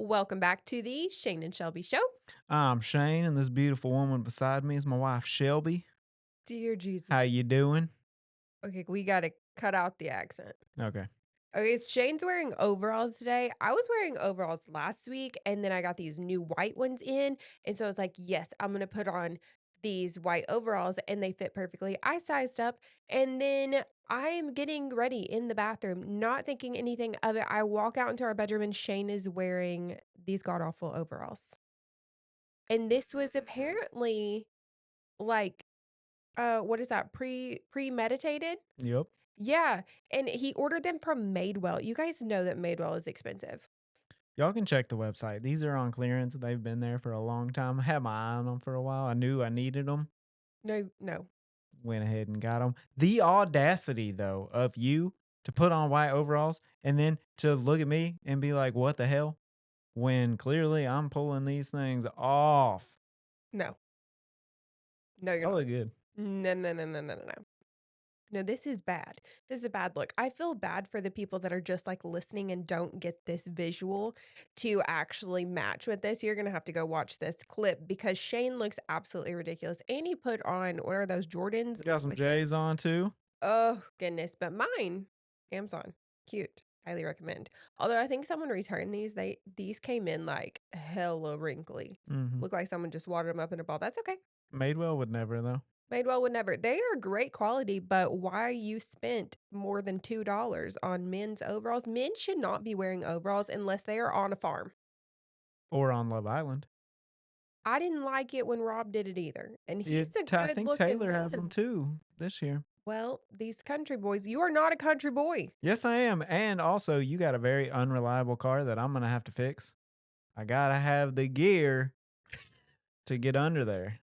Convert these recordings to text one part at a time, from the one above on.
Welcome back to the Shane and Shelby Show. I'm Shane, and this beautiful woman beside me is my wife Shelby. Dear Jesus. How you doing? Okay, we got to cut out the accent. Okay. Okay, Shane's wearing overalls today. I was wearing overalls last week, and then I got these new white ones in. And so I was like, yes, I'm going to put on these white overalls, and they fit perfectly. I sized up, and then I'm getting ready in the bathroom, not thinking anything of it. I walk out into our bedroom, and Shane is wearing these god awful overalls. And this was apparently like what is that? Premeditated? Yep. Yeah, and he ordered them from Madewell. You guys know that Madewell is expensive. Y'all can check the website. These are on clearance. They've been there for a long time. I had my eye on them for a while. I knew I needed them. No, no. Went ahead and got them. The audacity, though, of you to put on white overalls and then to look at me and be like, what the hell? When clearly I'm pulling these things off. No. No, you're I not. look good. No, no, no, no, no, no, no. No, this is bad. This is a bad look. I feel bad for the people that are just like listening and don't get this visual to actually match with this. You're gonna have to go watch this clip because Shane looks absolutely ridiculous. And he put on what are those Jordans Got some with it? J's on too. Oh goodness, but mine, Amazon, cute. Highly recommend. Although I think someone returned these. These came in like hella wrinkly. Mm-hmm. Look like someone just watered them up in a ball. That's okay. Madewell would never, though. Madewell would never. They are great quality, but why you spent more than $2 on men's overalls? Men should not be wearing overalls unless they are on a farm. Or on Love Island. I didn't like it when Rob did it either, and he's a I good think looking Taylor has them man. too this year. Well, these country boys, you are not a country boy. Yes, I am. And also, you got a very unreliable car that I'm going to have to fix. I got to have the gear to get under there.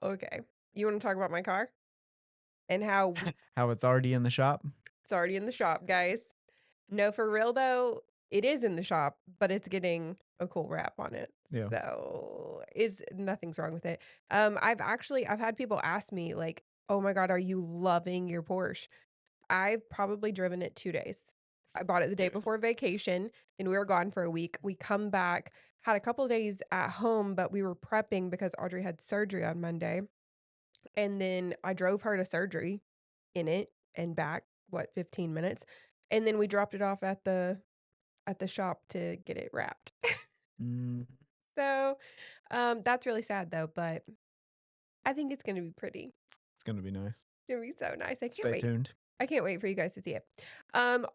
Okay. You want to talk about my car and how How it's already in the shop. it's already in the shop, guys? No, for real though, it is in the shop, but it's getting a cool wrap on it. Yeah. So is nothing's wrong with it. I've had people ask me like, "Oh my God, are you loving your Porsche?" I've probably driven it 2 days. I bought it the day before vacation and we were gone for a week. We come back, had a couple days at home, but we were prepping because Audrey had surgery on Monday. And then I drove her to surgery in it and back, what, 15 minutes. And then we dropped it off at the shop to get it wrapped. Mm, So, that's really sad though, but I think it's gonna be pretty. it's going to be nice. It's gonna be so nice. I can't Stay wait. tuned. I can't wait for you guys to see it.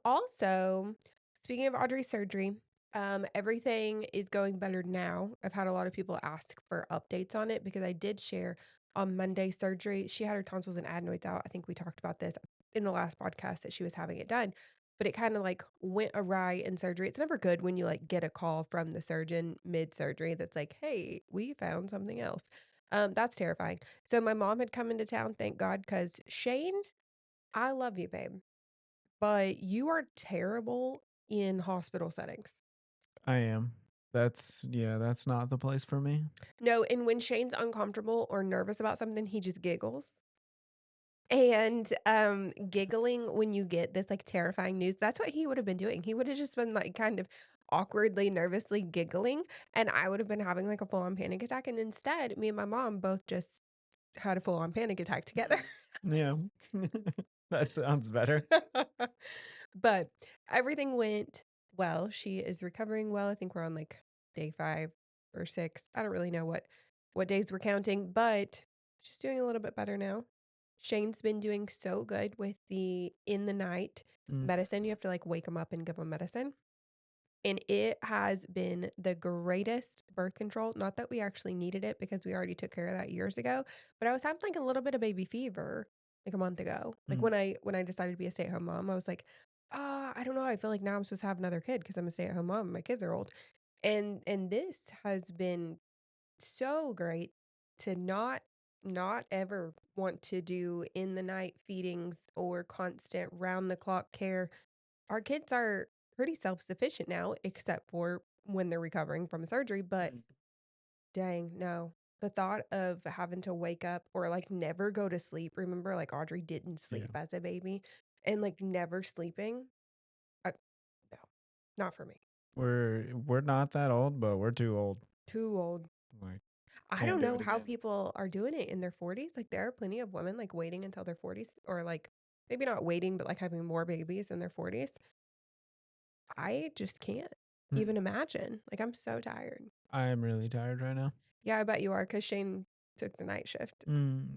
Also, speaking of Audrey's surgery, everything is going better now. I've had a lot of people ask for updates on it because I did share on Monday surgery. She had her tonsils and adenoids out. I think we talked about this in the last podcast that she was having it done. But it kind of like went awry in surgery. It's never good when you like get a call from the surgeon mid surgery that's like, hey, we found something else. That's terrifying. So my mom had come into town, thank God, because Shane, I love you, babe, but you are terrible in hospital settings. I am. That's not the place for me. No, and when Shane's uncomfortable or nervous about something, he just giggles. And giggling when you get this like terrifying news, that's what he would have been doing. He would have just been like kind of awkwardly, nervously giggling, and I would have been having like a full-on panic attack. And instead, me and my mom both just had a full-on panic attack together. Yeah. That sounds better. But everything went well. She is recovering well. I think we're on like day 5 or 6. I don't really know what days we're counting, but she's doing a little bit better now. Shane's been doing so good with the in the night Mm, medicine. You have to like wake him up and give him medicine. And it has been the greatest birth control. Not that we actually needed it because we already took care of that years ago, but I was having like a little bit of baby fever like a month ago. Like mm. when I decided to be a stay-at-home mom, I was like, I don't know. I feel like now I'm supposed to have another kid because I'm a stay-at-home mom and my kids are old. And this has been so great to not ever want to do in the night feedings or constant round the clock care. Our kids are pretty self-sufficient now, except for when they're recovering from a surgery, but Mm. dang, no. The thought of having to wake up or like never go to sleep. Remember, like Audrey didn't Yeah. sleep as a baby and like never sleeping. I, no, not for me. We're not that old, but we're too old. Too old. Like, I can't don't do know it how again. people are doing it in their 40s. Like, there are plenty of women, like, waiting until their 40s or, like, maybe not waiting, but, like, having more babies in their 40s. I just can't Mm. even imagine. Like, I'm so tired. I am really tired right now. Yeah, I bet you are, cause Shane took the night shift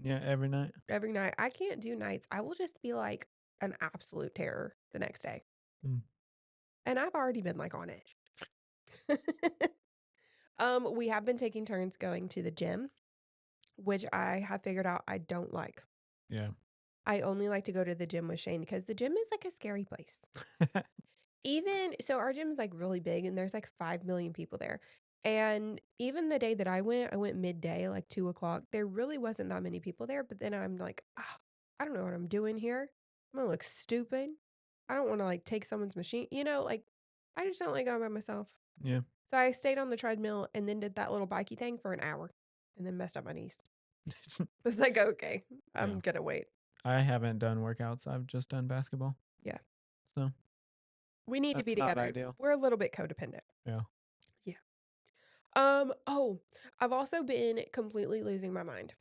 Yeah, every night. every night. I can't do nights. I will just be, like, an absolute terror the next day, Mm, and I've already been, like, on edge. We have been taking turns going to the gym, which I have figured out I don't like. yeah. I only like to go to the gym with Shane because the gym is like a scary place. Even so, our gym is like really big and there's like 5 million people there. And even the day that I went midday, like 2 o'clock. There really wasn't that many people there. But then I'm like, "Ah, I don't know what I'm doing here. I'm gonna look stupid. I don't want to like take someone's machine, like I just don't like going by myself. Yeah. So I stayed on the treadmill and then did that little bikey thing for an hour and then messed up my knees. I was like, okay, Yeah. I'm gonna wait. I haven't done workouts. I've just done basketball. Yeah. So We need to be that's not together. ideal. We're a little bit codependent. Yeah. Yeah. I've also been completely losing my mind.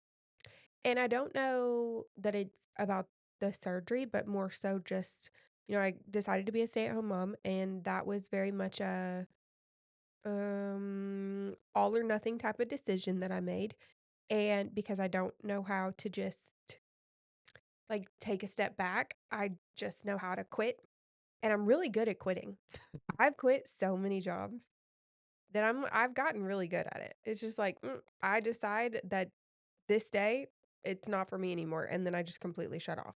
And I don't know that it's about the surgery, but more so just, I decided to be a stay-at-home mom, and that was very much a all or nothing type of decision that I made. And because I don't know how to just like take a step back, I just know how to quit. And I'm really good at quitting. I've quit so many jobs that I've gotten really good at it. It's just like, I decide that this day, it's not for me anymore, and then I just completely shut off.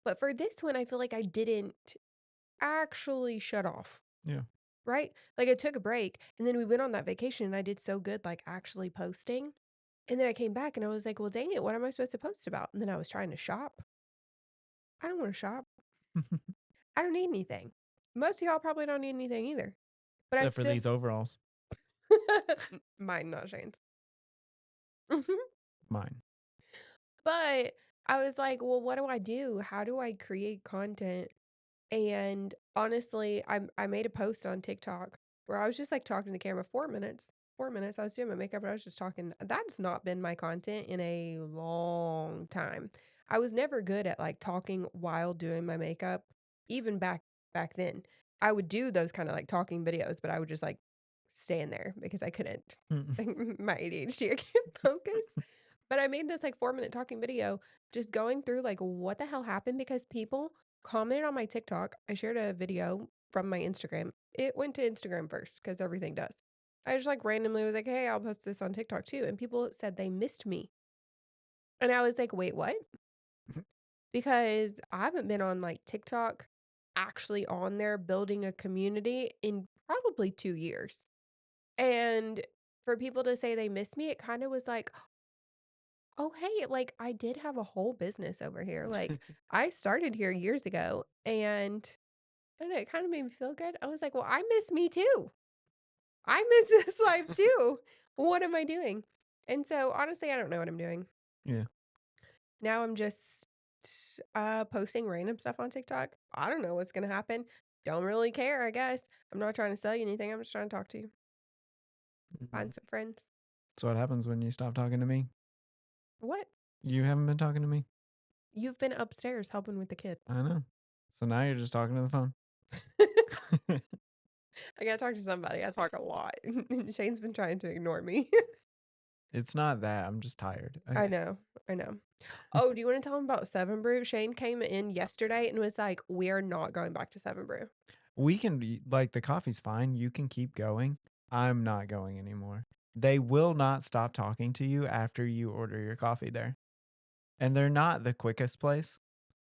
But for this one, I feel like I didn't actually shut off, Yeah. right? Like, I took a break, and then we went on that vacation, and I did so good, like, actually posting, and then I came back, and I was like, "Well, dang it, what am I supposed to post about?" And then I was trying to shop. I don't wanna shop. I don't need anything. Most of y'all probably don't need anything either, but I Except for still these overalls. mine, not Shane's. Mine. But I was like, "Well, what do I do? How do I create content?" And honestly, I made a post on TikTok where I was just, like, talking to the camera 4 minutes. 4 minutes, I was doing my makeup, and I was just talking. That's not been my content in a long time. I was never good at, like, talking while doing my makeup, even back then. I would do those kinda, like, talking videos, but I would just, like, stand there because I couldn't. My ADHD, I can't focus. But I made this, like, 4-minute talking video just going through, like, what the hell happened because people commented on my TikTok. I shared a video from my Instagram. It went to Instagram first because everything does. I just, like, randomly was like, "Hey, I'll post this on TikTok too," and people said they missed me. And I was like, "Wait, what?" Because I haven't been on, like, TikTok actually on there building a community in probably 2 years. And for people to say they missed me, it kinda was like, "Oh, hey, like, I did have a whole business over here, like, I started here years ago, and I don't know, it kinda made me feel good." I was like, "Well, I miss me too. I miss this life too. What am I doing?" And so, honestly, I don't know what I'm doing. Yeah. Now I'm just, posting random stuff on TikTok. I don't know what's gonna happen. Don't really care, I guess. I'm not trying to sell you anything, I'm just trying to talk to you, Mhm. find some friends. That's what happens when you stop talking to me. What? You haven't been talking to me. You've been upstairs helping with the kid. I know. So now you're just talking to the phone. I gotta talk to somebody. I talk a lot. Shane's been trying to ignore me. It's not that. I'm just tired. I Okay. know. I know. Oh, do you wanna tell him about Seven Brew? Shane came in yesterday and was like, "We're not going back to Seven Brew." We can be like the coffee's fine. You can keep going. I'm not going anymore. They will not stop talking to you after you order your coffee there. And they're not the quickest place,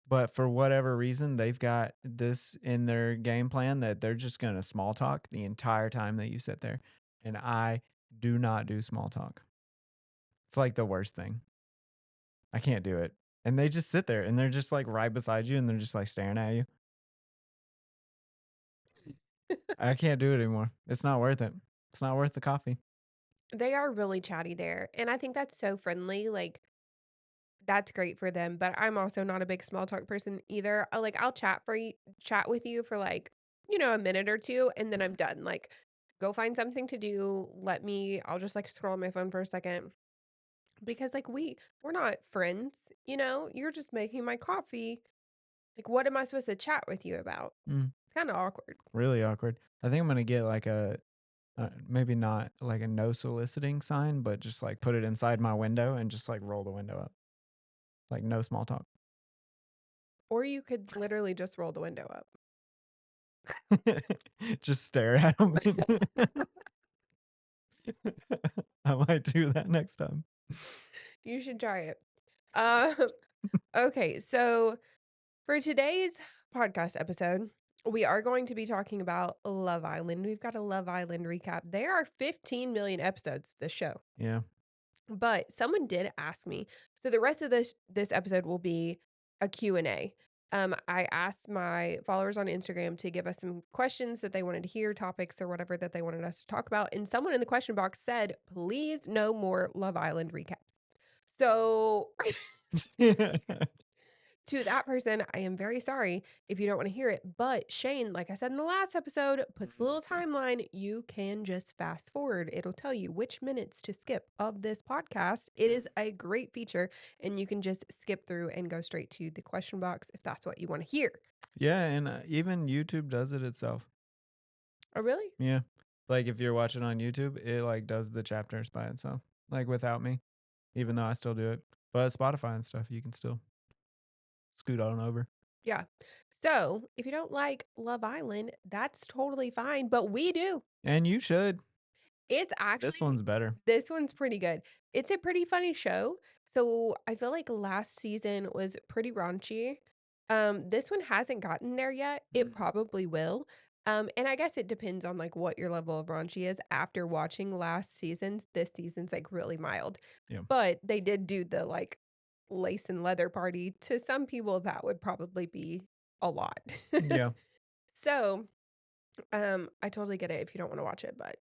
but for whatever reason, they've got this in their game plan that they're just going to small talk the entire time that you sit there. And I do not do small talk. It's like the worst thing. I can't do it. And they just sit there and they're just like right beside you and they're just like staring at you. I can't do it anymore. It's not worth it. It's not worth the coffee. They are really chatty there, and I think that's so friendly, like, that's great for them, but I'm also not a big small talk person either. I'll chat with you for, like, a minute or 2, and then I'm done, like, Go find something to do. I'll just like scroll on my phone for a second because like we're not friends, you know? You're just making my coffee. Like what am I supposed to chat with you about? Mm, It's kind of awkward. really awkward. I think I'm gonna get like a maybe not like a no soliciting sign, but just like put it inside my window and just like roll the window up, like no small talk. Or you could literally just roll the window up. Just stare at them. I might do that next time. You should try it. Um, okay, so for today's podcast episode, we are going to be talking about Love Island. We've got a Love Island recap. There are 15 million episodes of this show. Yeah. But someone did ask me. So the rest of this episode will be a Q&A. I asked my followers on Instagram to give us some questions that they wanted to hear, topics or whatever that they wanted us to talk about. And someone in the question box said, please no more Love Island recaps. So to that person, I am very sorry if you don't want to hear it. But Shane, like I said in the last episode, puts a little timeline. You can just fast forward. It'll tell you which minutes to skip of this podcast. It is a great feature, and you can just skip through and go straight to the question box if that's what you want to hear. Yeah, and even YouTube does it itself. Oh, really? Yeah. Like if you're watching on YouTube, it like does the chapters by itself, like without me, even though I still do it. But Spotify and stuff, you can still scoot on over. Yeah. So if you don't like Love Island, that's totally fine, but we do. And you should. It's This actually one's better. this one's pretty good. It's a pretty funny show. So, I feel like last season was pretty raunchy. This one hasn't gotten there yet. It probably will. And I guess it depends on like what your level of raunchy is after watching last season's. This season's like really mild. Yeah. But they did do the like lace and leather party. To some people that would probably be a lot. Yeah. So, I totally get it if you don't want to watch it, but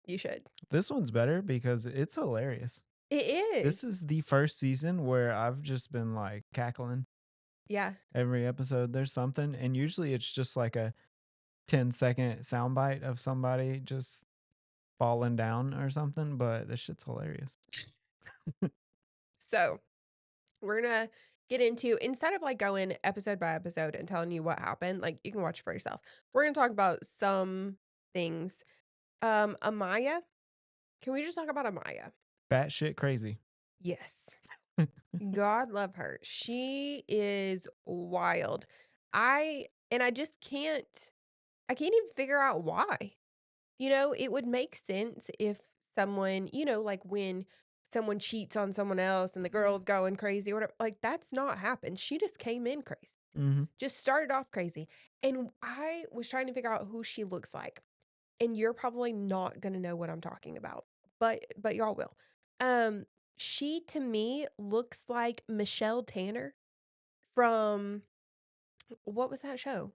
you should. This one's better because it's hilarious. It This is. is the first season where I've just been like cackling Yeah. every episode. There's something, and usually it's just like a 10-second soundbite of somebody just falling down or something, but this shit's hilarious. So, we're gonna get into instead of like going episode by episode and telling you what happened, like you can watch for yourself. We're gonna talk about some things. Amaya, can we just talk about Amaya? Batshit crazy. Yes. God love her. She is wild. I just I can't even figure out why. You know, it would make sense if someone, you know, like when someone cheats on someone else and the girl's going crazy or whatever, like that's not happened. She just came in crazy, Mm-hmm. just started off crazy. And I was trying to figure out who she looks like. And you're probably not gonna know what I'm talking about, but y'all will. Um, she to me looks like Michelle Tanner from what was that show?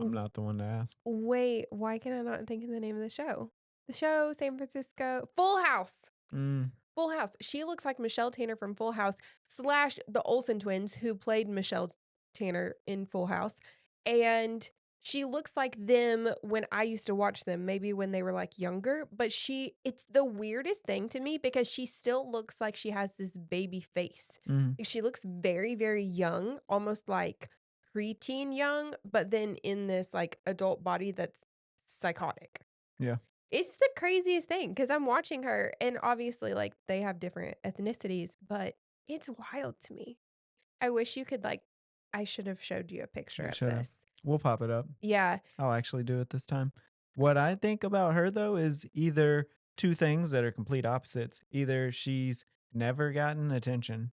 I'm not the one to ask. Wait, why can I not think of the name of the show? The show, San Francisco, Full House. Mm, Full House. She looks like Michelle Tanner from Full House slash the Olsen twins who played Michelle Tanner in Full House. And she looks like them when I used to watch them, maybe when they were like younger. But it's the weirdest thing to me because she still looks like she has this baby face. mm, Like she looks very, very young, almost like preteen young, but then in this like adult body that's psychotic. yeah. It's the craziest thing because I'm watching her and obviously, like, they have different ethnicities, but it's wild to me. I wish you could, like I should have showed you a picture You of should have. this. We'll pop it up. Yeah. I'll actually do it this time. What I think about her though is either two things that are complete opposites. Either she's never gotten attention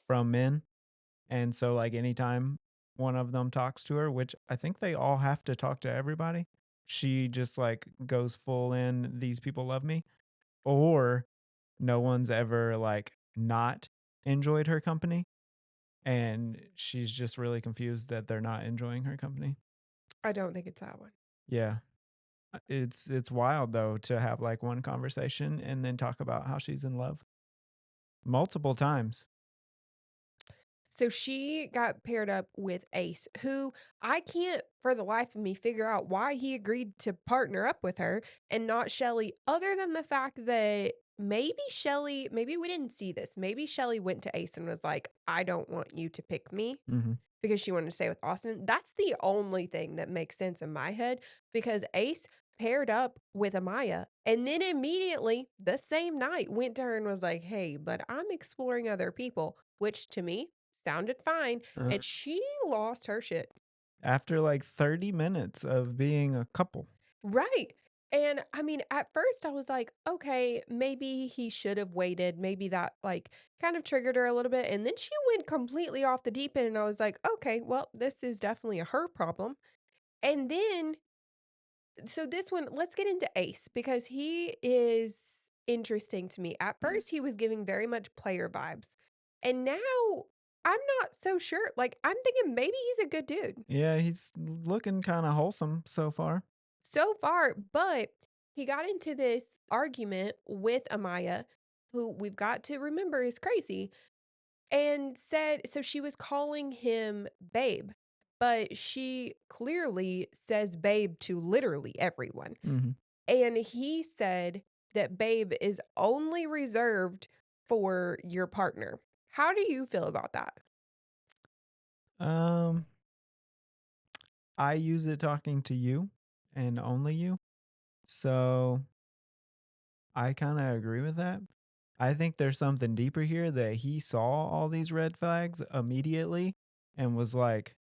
from men, and so like anytime one of them talks to her, which I think they all have to talk to everybody, she just like goes full in, these people love me. Or no one's ever like not enjoyed her company, and she's just really confused that they're not enjoying her company. I don't think it's that one. Yeah. It's wild though to have like one conversation and then talk about how she's in love multiple times. So she got paired up with Ace, who I can't for the life of me figure out why he agreed to partner up with her and not Shelly, other than the fact that maybe we didn't see this. Maybe Shelly went to Ace and was like, I don't want you to pick me Mhm. because she wanted to stay with Austin. That's the only thing that makes sense in my head because Ace paired up with Amaya and then immediately the same night went to her and was like, "Hey, but I'm exploring other people," which to me sounded fine, Uh, and she lost her shit. After like 30 minutes of being a couple. Right. And I mean, at first I was like, okay, maybe he should have waited. Maybe that like kind of triggered her a little bit. And then she went completely off the deep end. And I was like, okay, well, this is definitely a her problem. And then, so this one, let's get into Ace because he is interesting to me. At first, he was giving very much player vibes. And now I'm not so sure. Like, I'm thinking maybe he's a good dude. Yeah, he's looking kinda wholesome so far. So far, but he got into this argument with Amaya, who we've got to remember is crazy, and said so she was calling him babe, but she clearly says babe to literally everyone. Mhm. And he said that babe is only reserved for your partner. How do you feel about that? Um, I use it talking to you and only you, so I kinda agree with that. I think there's something deeper here that he saw all these red flags immediately and was like,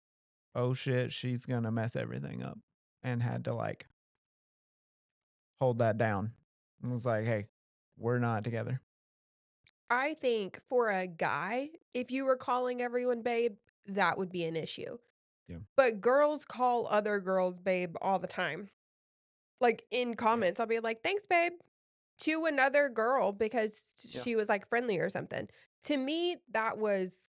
"Oh shit, she's gonna mess everything up," and had to, like, hold that down and was like, "Hey, we're not together." I think for a guy, if you were calling everyone babe, that would be an issue. Yeah. But girls call other girls babe all the time. Like, in Yeah. comments, I'll be like, "Thanks, babe," to another girl because Yeah. she was, like, friendly or something. To me, that was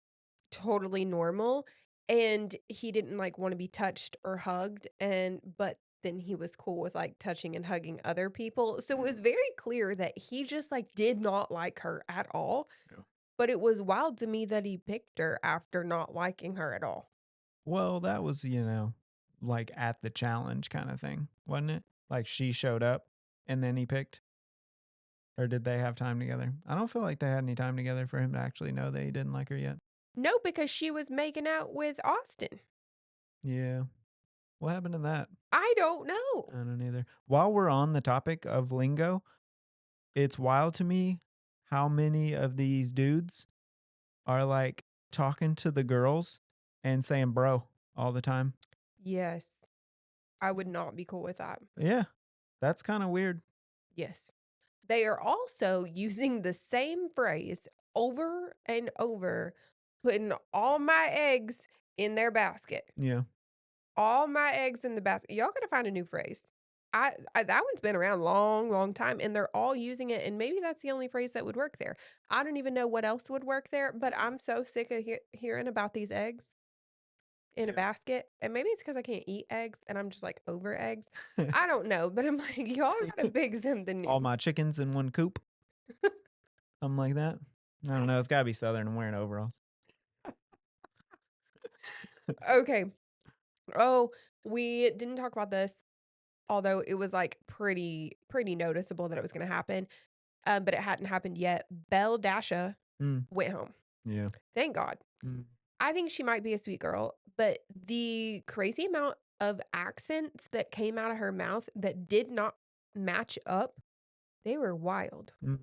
totally normal, and he didn't, like, wanna be touched or hugged, but then he was cool with, like, touching and hugging other people, so it was Mm. very clear that he just, like, did not like her at all, Yeah. but it was wild to me that he picked her after not liking her at all. Well, that was, like at the challenge kinda thing, wasn't it? Like she showed up and then he picked? Or did they have time together? I don't feel like they had any time together for him to actually know that he didn't like her yet. No, because she was making out with Austin. Yeah. What happened to that? I don't know. I don't either. While we're on the topic of lingo, it's wild to me how many of these dudes are like talking to the girls and saying bro all the time. Yes. I would not be cool with that. Yeah, that's kind of weird. Yes. They are also using the same phrase over and over, putting all my eggs in their basket. Yeah. All my eggs in the basket. Y'all gotta find a new phrase. I that one's been around long, long time, and they're all using it, and maybe that's the only phrase that would work there. I don't even know what else would work there, but I'm so sick of hearing about these eggs in a Yeah. basket, and maybe it's because I can't eat eggs and I'm just, like, over eggs. I don't know, but I'm like, "Y'all gotta pick something All new." my chickens in one coop, something like that. I don't know. It's got to be Southern and wearing overalls. Okay. Oh, we didn't talk about this, although it was, like, pretty noticeable that it was gonna happen, but it hadn't happened yet. Belle Dasha Mm, went home. yeah. Thank God. Mm, I think she might be a sweet girl, but the crazy amount of accents that came out of her mouth that did not match up, they were wild. mm,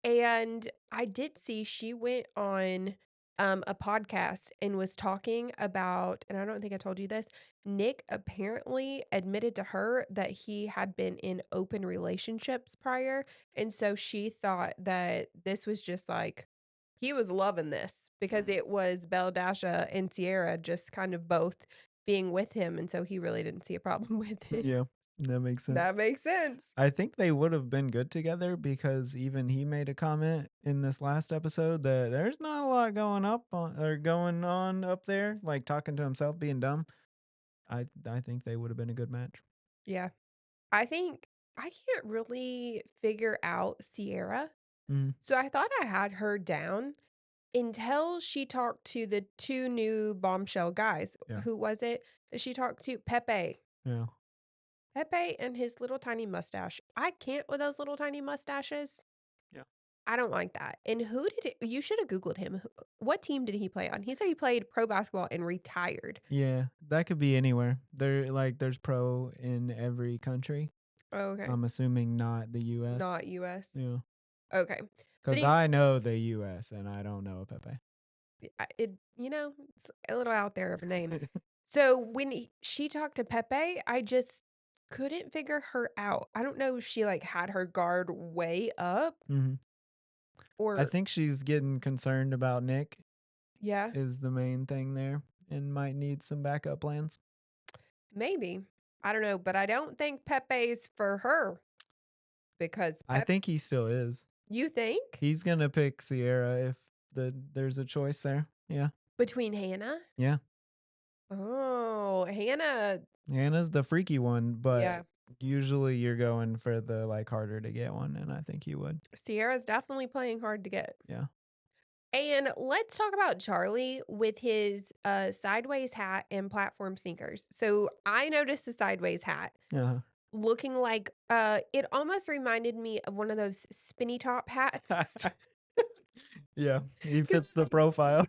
And I did see she went on, a podcast and was talking about and I don't think I told you this, Nick apparently admitted to her that he had been in open relationships prior, and so she thought that this was just like he was loving this because mm. it was Belle Dasha and Sierra just kind of both being with him, and so he really didn't see a problem with it. Yeah, that makes sense. That makes sense. I think they would have been good together because even he made a comment in this last episode that there's not a lot going up on or going on up there, like talking to himself being dumb. I think they would have been a good match. Yeah. I think I can't really figure out Sierra. Mm, So I thought I had her down, until she talked to the 2 new bombshell guys. Yeah. Who was it that she talked to? Pepe. Yeah. Pepe and his little tiny mustache. I can't with those little tiny mustaches. Yeah. I don't like that. And who did it you should have Googled him. What team did he play on? He said he played pro basketball and retired. Yeah, that could be anywhere. There's pro in every country. Oh, okay. I'm assuming not the US. Not US. Yeah. Okay. But 'Cause I know the US and I don't know Pepe. it's a little out there of a name. So when she talked to Pepe, I just couldn't figure her out. I don't know if she like had her guard way up Mhm. I or think she's getting concerned about Nick yeah, is the main thing there and might need some backup plans. maybe. I don't know, but I don't think Pepe's for her because I think he still is. you think He's gonna pick Sierra if there's a choice there. Yeah. between Hannah? Yeah. Oh, Hannah. Hannah's the freaky one, but Yeah. usually you're going for the, like, harder to get one, and I think he would. Sierra's definitely playing hard to get. Yeah. And let's talk about Charlie with his sideways hat and platform sneakers. So I noticed the sideways hat Uh-huh. looking like it almost reminded me of one of those spinny top hats. Yeah, he fits 'Cause the profile.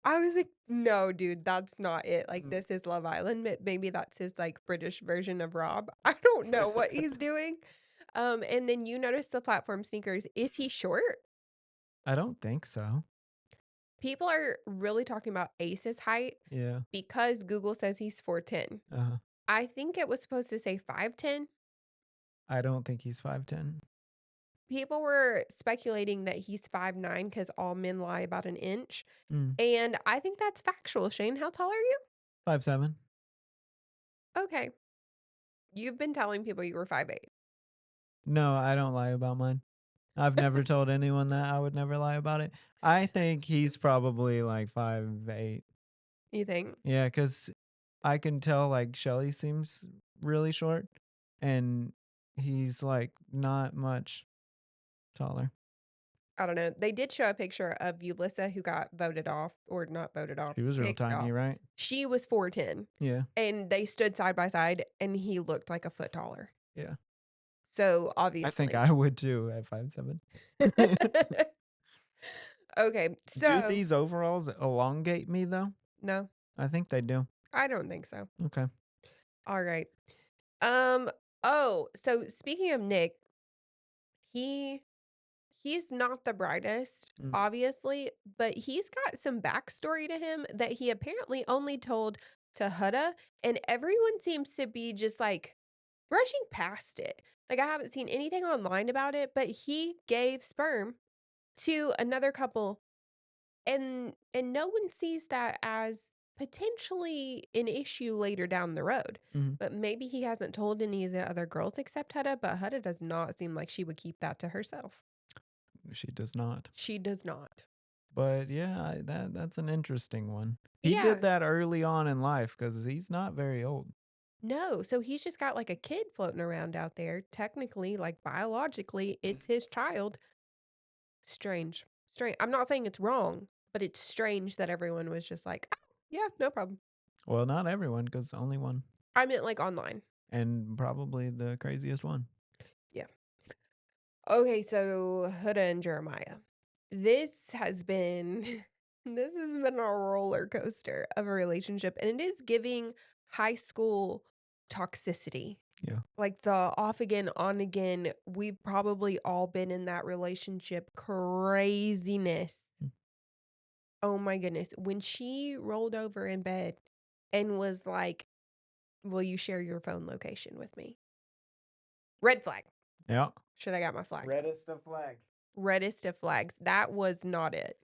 I was like, no, dude, that's not it. Like, Mm. this is Love Island. Maybe that's his like British version of Rob. I don't know what he's doing. And then you notice the platform sneakers. Is he short? I don't think so. People are really talking about Ace's height Yeah. because Google says he's 4'10". Uh-huh. I think it was supposed to say 5'10". I don't think he's 5'10". People were speculating that he's 5'9" because all men lie about an inch. Mm. And I think that's factual. Shane, how tall are you? 5'7". Okay. You've been telling people you were 5'8". No, I don't lie about mine. I've never told anyone that. I would never lie about it. I think he's probably, like, 5'8". You think? Yeah, because I can tell, like, Shelly seems really short, and he's, like, not much taller. I don't know. They did show a picture of Ulissa who got voted off, or not voted off, She was real kicked tiny, off. right? She was 4'10", Yeah, and they stood side by side, and he looked like a foot taller. yeah. So, I think obviously. I would too at 5'7". Okay, Do so these overalls elongate me, though? no, I think they do. I don't think so. Okay. Alright. Um, oh, so speaking of Nick, he he's not the brightest, Mm, obviously, but he's got some backstory to him that he apparently only told to Huda, and everyone seems to be just, like, brushing past it. Like, I haven't seen anything online about it, but he gave sperm to another couple, and no one sees that as potentially an issue later down the road. mhm. But maybe he hasn't told any of the other girls except Huda, but Huda does not seem like she would keep that to herself. She does not. She does not. But yeah, that's an interesting one. He did Yeah. that early on in life because he's not very old. No, so he's just got like a kid floating around out there. Technically, like biologically, it's his child. Strange. Strange. I'm not saying it's wrong, but it's strange that everyone was just like, "Oh, yeah, no problem." Well, not everyone, because only one, I meant like online. and probably the craziest one. Yeah. Okay, so Huda and Jeremiah. This has been this has been a roller coaster of a relationship, and it is giving high school toxicity. Yeah. Like the off again, on again. We've probably all been in that relationship craziness. Mm. Oh my goodness. When she rolled over in bed and was like, "Will you share your phone location with me?" Red flag. Yeah. Should I got my flag? Reddest of flags. Reddest of flags. That was not it.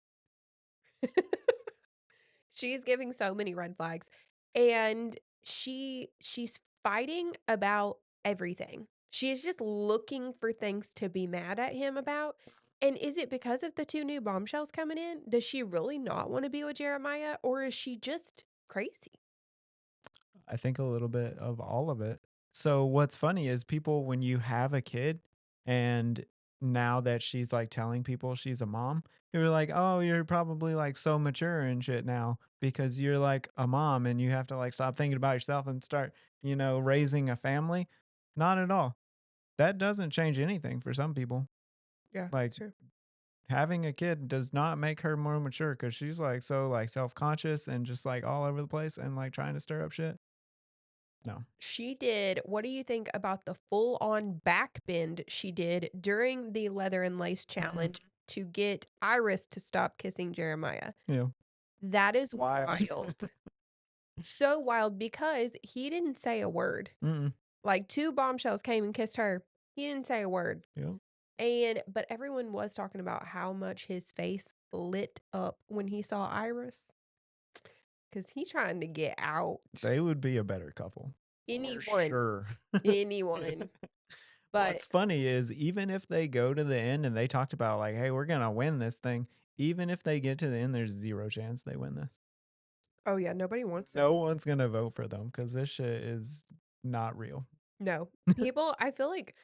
She's giving so many red flags, and she's fighting about everything. She's just looking for things to be mad at him about. And is it because of the 2 new bombshells coming in? Does she really not wanna be with Jeremiah, or is she just crazy? I think a little bit of all of it. So what's funny is people when you have a kid and now that she's like telling people she's a mom, you're like, oh, you're probably like so mature and shit now because you're like a mom and you have to like stop thinking about yourself and start, raising a family. Not at all. That doesn't change anything for some people. Yeah, Like that's true. having a kid does not make her more mature because she's like so like self-conscious and just like all over the place and like trying to stir up shit. No. She did what do you think about the full-on back bend she did during the leather and lace challenge to get Iris to stop kissing Jeremiah? Yeah. That is Wild. wild. So wild because he didn't say a word. Mm-mm. Like, 2 bombshells came and kissed her. He didn't say a word. Yep. But everyone was talking about how much his face lit up when he saw Iris, cause he trying to get out. They would be a better couple. For Anyone, sure. anyone. But What's funny is even if they go to the end and they talked about like, hey, we're gonna win this thing, even if they get to the end, there's zero chance they win this. oh, yeah, nobody wants them. No one's gonna vote for them because this shit is not real. No. People I feel like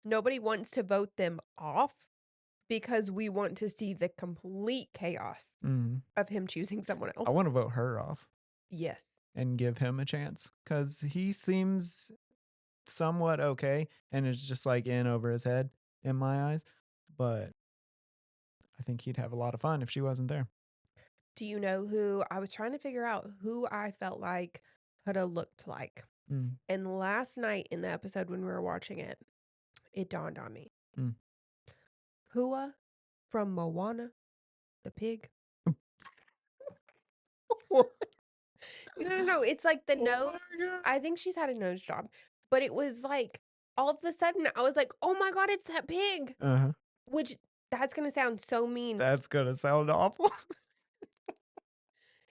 nobody wants to vote them off because we want to see the complete chaos Mhm. of him choosing someone I else. want to vote her off Yes. and give him a chance because he seems somewhat okay and it's just like in over his head in my eyes. But I think he'd have a lot of fun if she wasn't there. Do you know who I was trying to figure out who I felt like coulda looked like. Mm, And last night in the episode when we were watching it, it dawned on me. mm. Hua from Moana, the pig. No, no, no, it's like the Oh nose. my god. I think she's had a nose job, but it was like all of a sudden I was like, "Oh my god, it's that pig." Uh-huh. Which that's gonna sound so mean, That's gonna sound awful.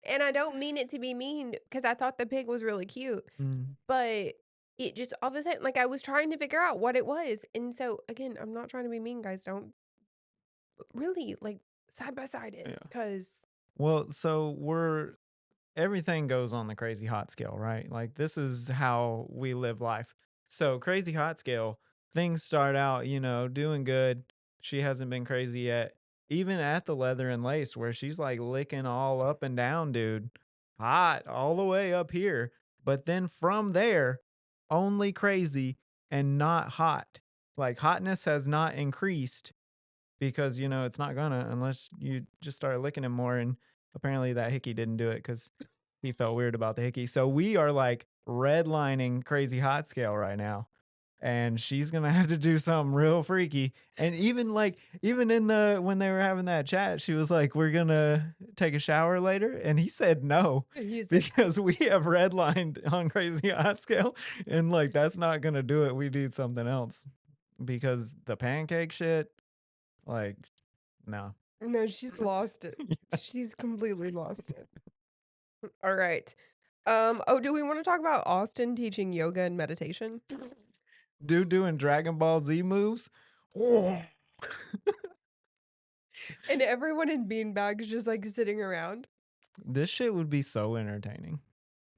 and I don't mean it to be mean because I thought the pig was really cute, Mm, but it just all of a sudden, like, I was trying to figure out what it was, and so, again, I'm not trying to be mean, guys, don't really, like, side by side it, yeah. cause Well, so we're everything goes on the crazy hot scale, right? Like this is how we live life. So crazy hot scale, things start out, doing good. She hasn't been crazy yet. Even at the leather and lace where she's like licking all up and down, dude. Hot all the way up here. But then from there, only crazy and not hot. Like hotness has not increased because it's not gonna unless you just start licking him more. And apparently that hickey didn't do it because he felt weird about the hickey. So we are like redlining crazy hot scale right now. And she's gonna have to do something real freaky. And even in the when they were having that chat, she was like, we're gonna take a shower later. And he said no, he said because we have redlined on crazy hot scale. And like that's not gonna do it. We need something else. Because the pancake shit, like, no. no, she's lost it. She's completely lost it. Alright. Oh, do we wanna talk about Austin teaching yoga and meditation? Dude doing Dragon Ball Z moves. Oh. And everyone in beanbags just, like, sitting around This shit would be so entertaining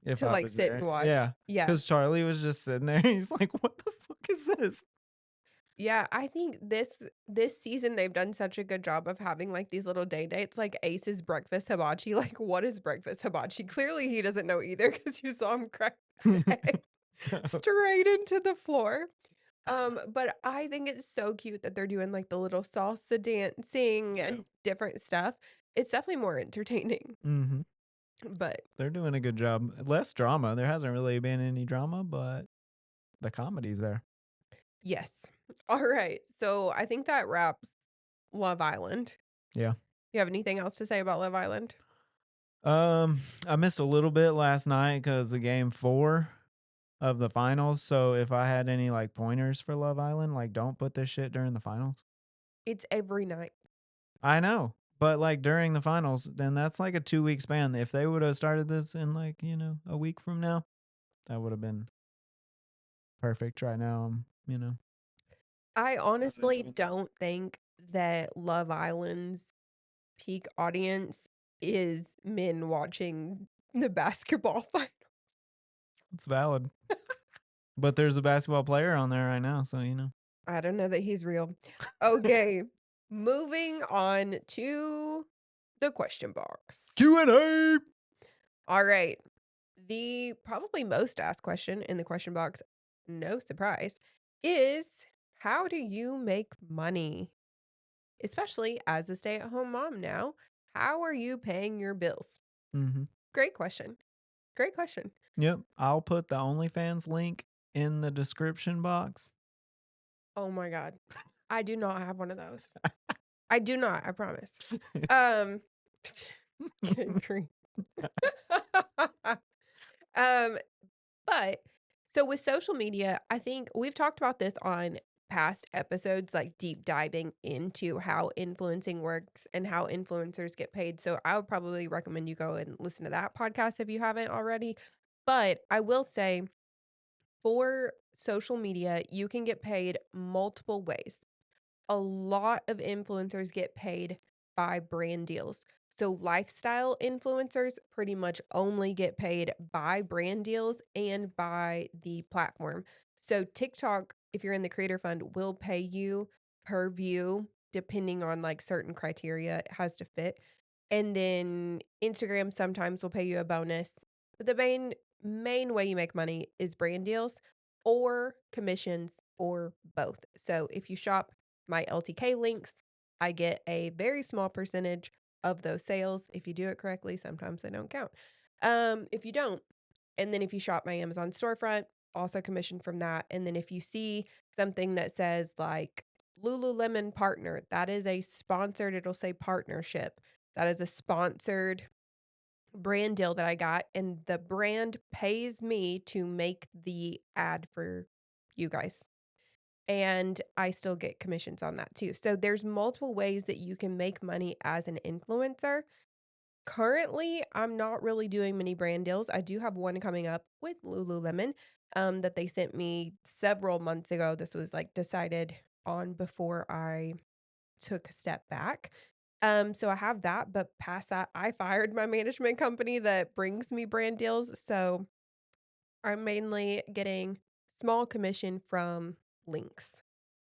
if to, I like, was sit and there. watch. Yeah, Yeah. because Charlie was just sitting there. He's like, "What the fuck is this?" Yeah, I think this season, they've done such a good job of having, like, these little day dates, like Ace's breakfast hibachi, like, what is breakfast hibachi? Clearly, he doesn't know either because you saw him crack his egg straight into the floor. But I think it's so cute that they're doing, like, the little salsa dancing Yeah. and different stuff. It's definitely more entertaining, Mhm. but They're doing a good job. Less drama. There hasn't really been any drama, but the comedy's there. yes. Alright, so I think that wraps Love Island. Yeah. You have anything else to say about Love Island? I missed a little bit last night because of game 4 of the finals. So if I had any like pointers for Love Island, like don't put this shit during the finals. It's every night. I know. But like during the finals, then that's like a 2 week span. If they would have started this in like, a week from now, that would have been perfect right now. I Not honestly enjoying that. don't think that Love Island's peak audience is men watching the basketball final. It's valid. But there's a basketball player on there right now, so. I don't know that he's real. Okay, moving on to the question box. Q&A. All right. The probably most asked question in the question box, no surprise, is how do you make money? Especially as a stay-at-home mom now, how are you paying your bills? Mhm. Great question. Great question. Yep, I'll put the OnlyFans link in the description box. Oh my god. I do not have one of those. I do not, I promise. Um, good grief. Um, but so with social media, I think we've talked about this on past episodes, like deep diving into how influencing works and how influencers get paid. So I would probably recommend you go and listen to that podcast if you haven't already. But I will say for social media, you can get paid multiple ways. A lot of influencers get paid by brand deals. So lifestyle influencers pretty much only get paid by brand deals and by the platform. So TikTok, if you're in the creator fund, will pay you per view depending on like certain criteria it has to fit. And then Instagram sometimes will pay you a bonus. But the main way you make money is brand deals or commissions or both. So if you shop my LTK links, I get a very small percentage of those sales. If you do it correctly, sometimes they don't count. If you don't, and then if you shop my Amazon storefront, also commission from that. And then if you see something that says like Lululemon partner, that is a sponsored, it'll say partnership. That is a sponsored brand deal that I got, and the brand pays me to make the ad for you guys and I still get commissions on that too. So there's multiple ways that you can make money as an influencer. Currently, I'm not really doing many brand deals. I do have one coming up with Lululemon that they sent me several months ago. This was like decided on before I took a step back. So I have that, but past that, I fired my management company that brings me brand deals. So I'm mainly getting small commission from links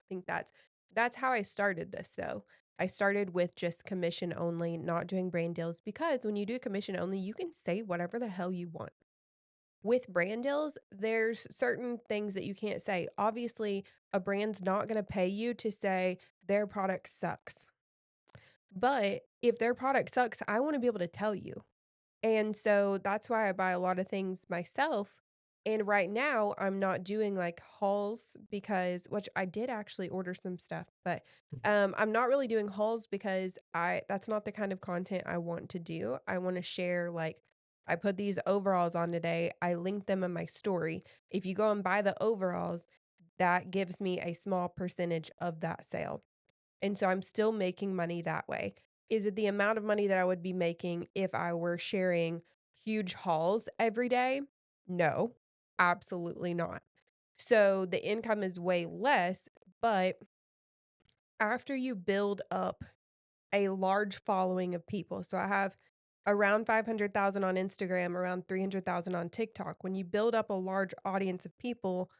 think that's how I started this though. I started with just commission only, not doing brand deals because when you do commission only, you can say whatever the hell you want. With brand deals, there's certain things that you can't say. Obviously, a brand's not going to pay you to say their product sucks. But if their product sucks, I want to be able to tell you. And so that's why I buy a lot of things myself. And right now, I'm not doing like hauls because which I did actually order some stuff, but I'm not really doing hauls because I that's not the kind of content I want to do. I want to share like I put these overalls on today. I linked them in my story. If you go and buy the overalls, that gives me a small percentage of that sale. And so I'm still making money that way. Is it the amount of money that I would be making if I were sharing huge hauls every day? No, absolutely not. So the income is way less, but after you build up a large following of people, so I have around 500,000 on Instagram, around 300,000 on TikTok. When you build up a large audience of people,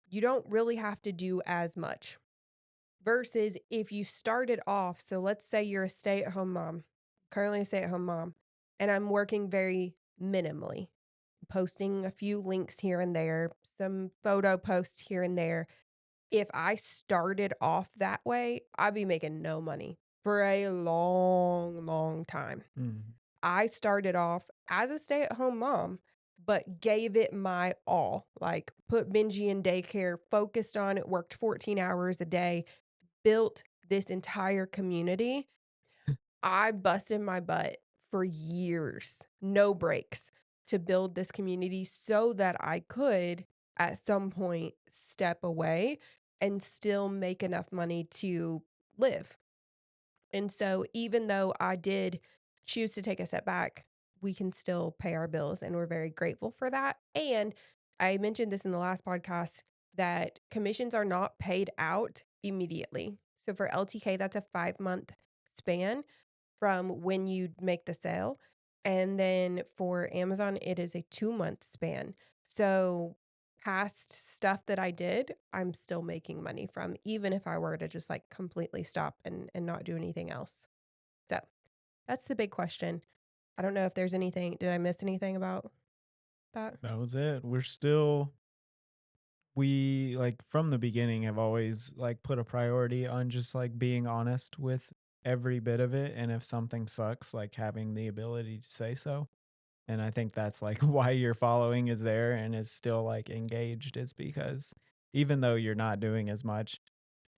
you don't really have to do as much. Versus if you started off, so let's say you're a stay-at-home mom, currently a stay-at-home mom, and I'm working very minimally, posting a few links here and there, some photo posts here and there. If I started off that way, I'd be making no money for a long, long time. Mhm. I started off as a stay-at-home mom, but gave it my all. Like put Benji in daycare, focused on it, worked 14 hours a day, built this entire community. I busted my butt for years, no breaks, to build this community so that I could, at some point, step away and still make enough money to live. And so, even though I did choose to take a step back, we can still pay our bills, and we're very grateful for that. And I mentioned this in the last podcast that commissions are not paid out immediately. So for LTK, that's a 5 month span from when you make the sale. And then for Amazon, it is a 2 month span. So past stuff that I did, I'm still making money from, even if I were to just, like, completely stop and not do anything else. So, that's the big question. I don't know if there's anything did I miss anything about that? That was it. We like from the beginning have always like put a priority on just like being honest with every bit of it. And if something sucks, like having the ability to say so. And I think that's like why your following is there and is still like engaged, is because even though you're not doing as much,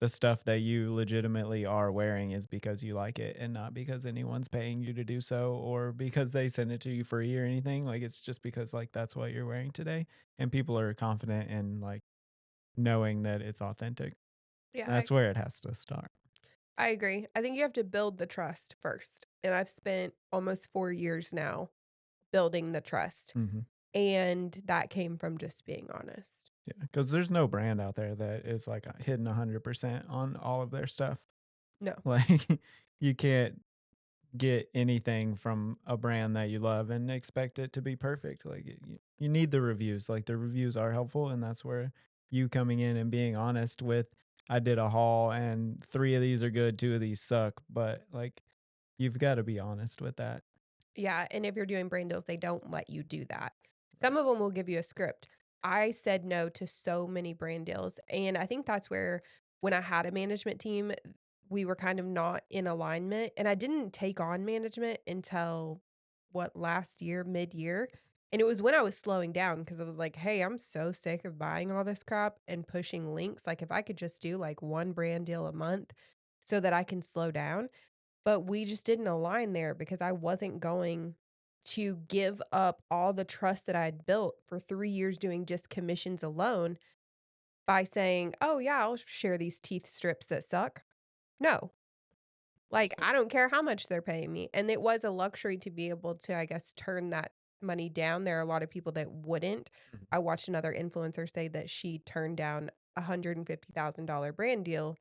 the stuff that you legitimately are wearing is because you like it and not because anyone's paying you to do so or because they send it to you free or anything. Like it's just because like that's what you're wearing today. And people are confident in like knowing that it's authentic. Yeah, That's where it has to start. I agree. I think you have to build the trust first, and I've spent almost 4 years now building the trust, Mhm. and that came from just being honest. Yeah, because there's no brand out there that is like hitting 100% on all of their stuff. No. Like you can't get anything from a brand that you love and expect it to be perfect. Like you need the reviews. Like the reviews are helpful, and that's where you coming in and being honest with, I did a haul and 3 of these are good, 2 of these suck, but like you've got to be honest with that. Yeah, and if you're doing brain deals, they don't let you do that. Some Right. of them will give you a script. I said no to so many brand deals, and I think that's where when I had a management team, we were kind of not in alignment, and I didn't take on management until, what, last year, mid-year, and it was when I was slowing down because I was like, "Hey, I'm so sick of buying all this crap and pushing links, like, if I could just do, like, 1 brand deal a month so that I can slow down." But we just didn't align there because I wasn't going to give up all the trust that I had built for 3 years doing just commissions alone by saying, "Oh, yeah, I'll share these teeth strips that suck." No. Like, I don't care how much they're paying me, and it was a luxury to be able to, I guess, turn that money down. There are a lot of people that wouldn't. Mhm. I watched another influencer say that she turned down a $150,000 brand deal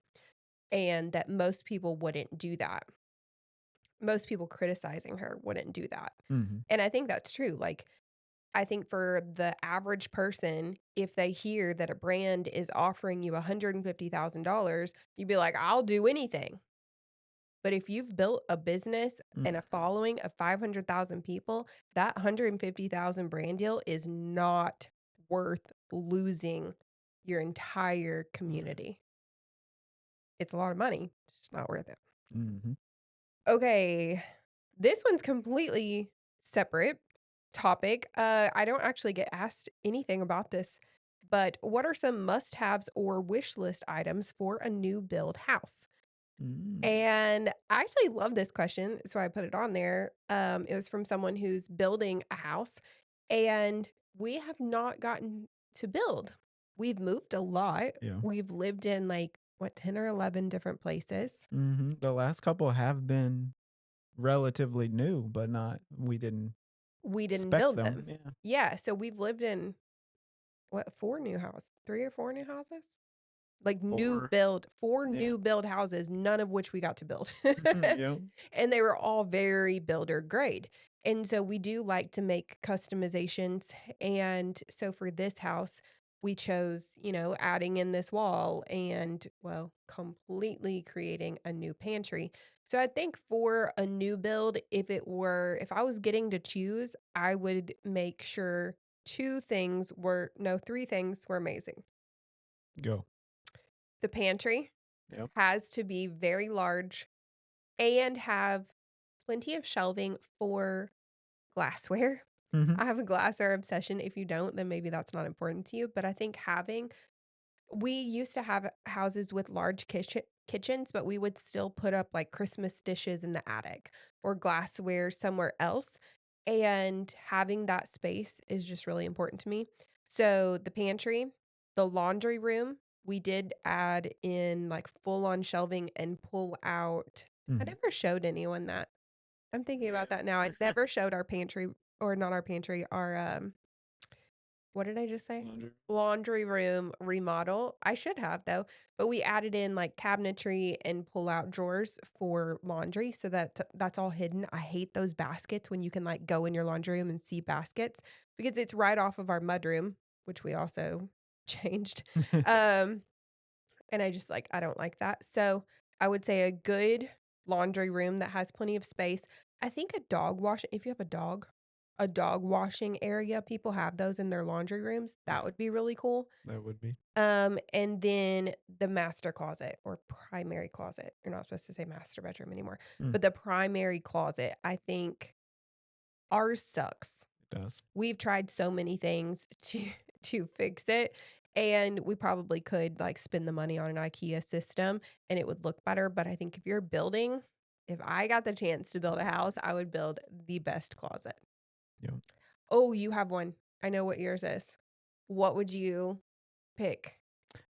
and that most people wouldn't do that. Most people criticizing her wouldn't do that. Mhm. And I think that's true. Like, I think for the average person, if they hear that a brand is offering you $150,000, you'd be like, I'll do anything. But if you've built a business and a Mm. following of 500,000 people, that 150,000 brand deal is not worth losing your entire Right. community. It's a lot of money. It's just not worth it. Mhm. Okay. This one's completely separate topic. I don't actually get asked anything about this, but what are some must-haves or wish list items for a new build house? Mm. And I actually love this question, so I put it on there. It was from someone who's building a house, and we have not gotten to build. We've moved a lot. Yeah. We've lived in like what 10 or 11 different places. Mhm. The last couple have been relatively new, but not we didn't We didn't spec build them. them. Yeah. Yeah, so we've lived in what, 4 new houses? 3 or 4 new houses? Like, new 4. build 4 Yeah. new build houses, none of which we got to build. Yeah. And they were all very builder grade. And so we do like to make customizations, and so for this house, we chose, adding in this wall and, well, completely creating a new pantry. So I think for a new build, if I was getting to choose, I would make sure 3 things were amazing. Go. The pantry Yep. has to be very large and have plenty of shelving for glassware. Mhm. I have a glassware obsession. If you don't, then maybe that's not important to you. But I think we used to have houses with large kitchens, but we would still put up like Christmas dishes in the attic or glassware somewhere else. And having that space is just really important to me. So the pantry, the laundry room, we did add in like full on shelving and pull out. I Mhm. never showed anyone that. I'm thinking about that now. I Yeah. never showed our pantry or not our pantry, our what did I just say? Laundry. Laundry room remodel. I should have though, but we added in like cabinetry and pull-out drawers for laundry so that that's all hidden. I hate those baskets when you can like go in your laundry room and see baskets because it's right off of our mudroom. which we also changed. Um, and I just like I don't like that. So, I would say a good laundry room that has plenty of space. I think a dog wash if you have a dog washing area, people have those in their laundry rooms. That Yeah, would be really cool. that would be. And then the master closet or primary closet. You're not supposed to say master bedroom anymore, Mm, but the primary closet, I think ours sucks. it does. We've tried so many things to to fix it, and we probably could, like, spend the money on an IKEA system, and it would look better, but I think if I got the chance to build a house, I would build the best closet. Yeah. Oh, you have one. I know what yours is. What would you pick?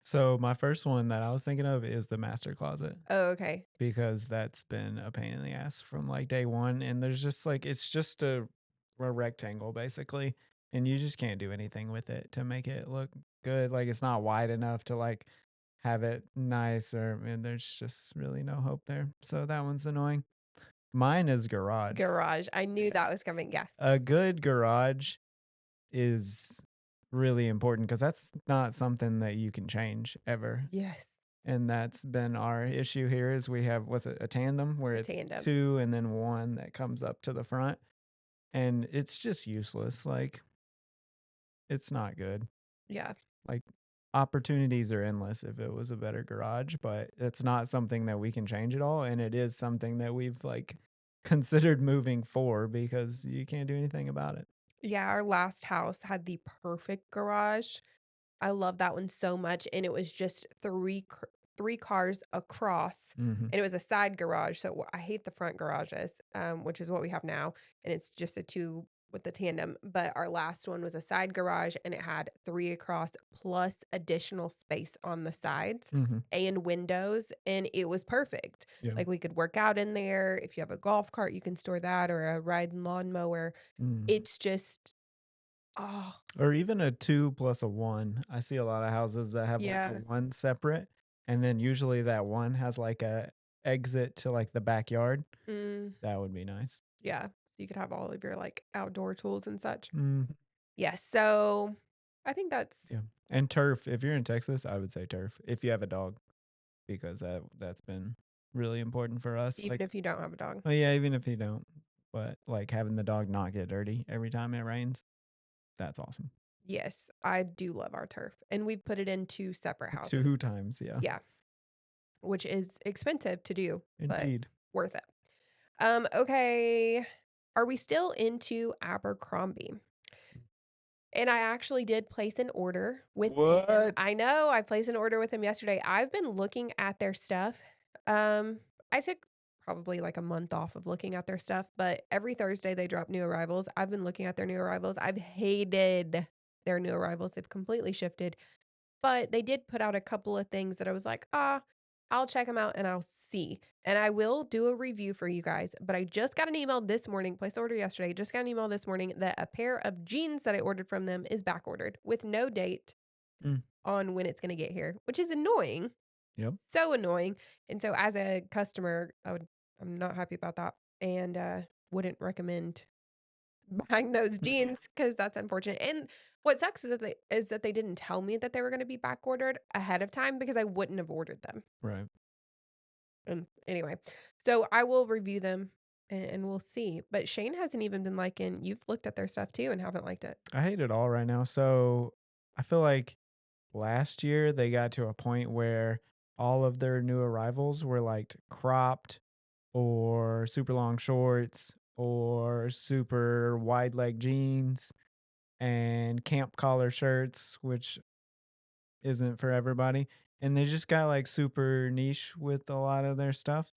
So my first one that I was thinking of is the master closet Oh, okay. because that's been a pain in the ass from like day one. And there's just like, it's just a rectangle basically. And you just can't do anything with it to make it look good. Like it's not wide enough to like have it nice or, and there's just really no hope there. So that one's annoying. Mine is garage. Garage. I knew that was coming, yeah. A good garage is really important because that's not something that you can change ever. Yes, And that's been our issue here is we have what's it, a tandem where a it's tandem. two and then one that comes up to the front. And it's just useless. Like it's not good. Yeah. Like opportunities are endless if it was a better garage, but it's not something that we can change at all. And it is something that we've like considered moving for because you can't do anything about it. Yeah, our last house had the perfect garage. I love that one so much, and it was just 3 cars across, Hmm. and it was a side garage, so I hate the front garages, which is what we have now, and it's just a 2 with the tandem, but our last one was a side garage, and it had 3 across plus additional space on the sides Hmm. and windows, and it was perfect. Yeah. Like, we could work out in there. If you have a golf cart, you can store that or a riding lawnmower. Mm. It's just oh, Or even a 2 plus a 1. I see a lot of houses that have, like, a yeah. 1 separate, and then usually that 1 has, like, a exit to, like, the backyard. Mm. That would be nice. Yeah, so you could have all of your, like, outdoor tools and such. Mhm. Yes, so I think that's Yeah, and turf. If you're in Texas, I would say turf if you have a dog because that's been really important for us. even Like if you don't have a dog. oh, yeah, even if you don't, but, like, having the dog not get dirty every time it rains, that's awesome. Yes, I do love our turf, and we've put it in 2 separate houses. 2 times, yeah. Yeah, which is expensive to do, but Indeed. worth it. Okay, are we still into Abercrombie? And I actually did place an order with them. What? I know, I placed an order with them yesterday. I've been looking at their stuff. I took probably like a month off of looking at their stuff, but every Thursday they drop new arrivals. I've been looking at their new arrivals. I've hated their new arrivals. They've completely shifted. But they did put out a couple of things that I was like, "Ah, I'll check them out and I'll see." And I will do a review for you guys, but I just got an email this morning, placed the order yesterday, just got an email this morning that a pair of jeans that I ordered from them is back ordered with no date Mm, on when it's gonna get here, which is annoying, yep, so annoying. And so as a customer, I'm not happy about that and, wouldn't recommend buying those jeans because that's unfortunate, and what sucks is that they didn't tell me that they were gonna be back ordered ahead of time because I wouldn't have ordered them, right. and anyway, so I will review them and we'll see, but Shane hasn't even been liking you've looked at their stuff too and haven't liked it. I hate it all right now. So I feel like last year they got to a point where all of their new arrivals were like cropped or super long shorts or super wide leg jeans and camp collar shirts, which isn't for everybody. And they just got like super niche with a lot of their stuff.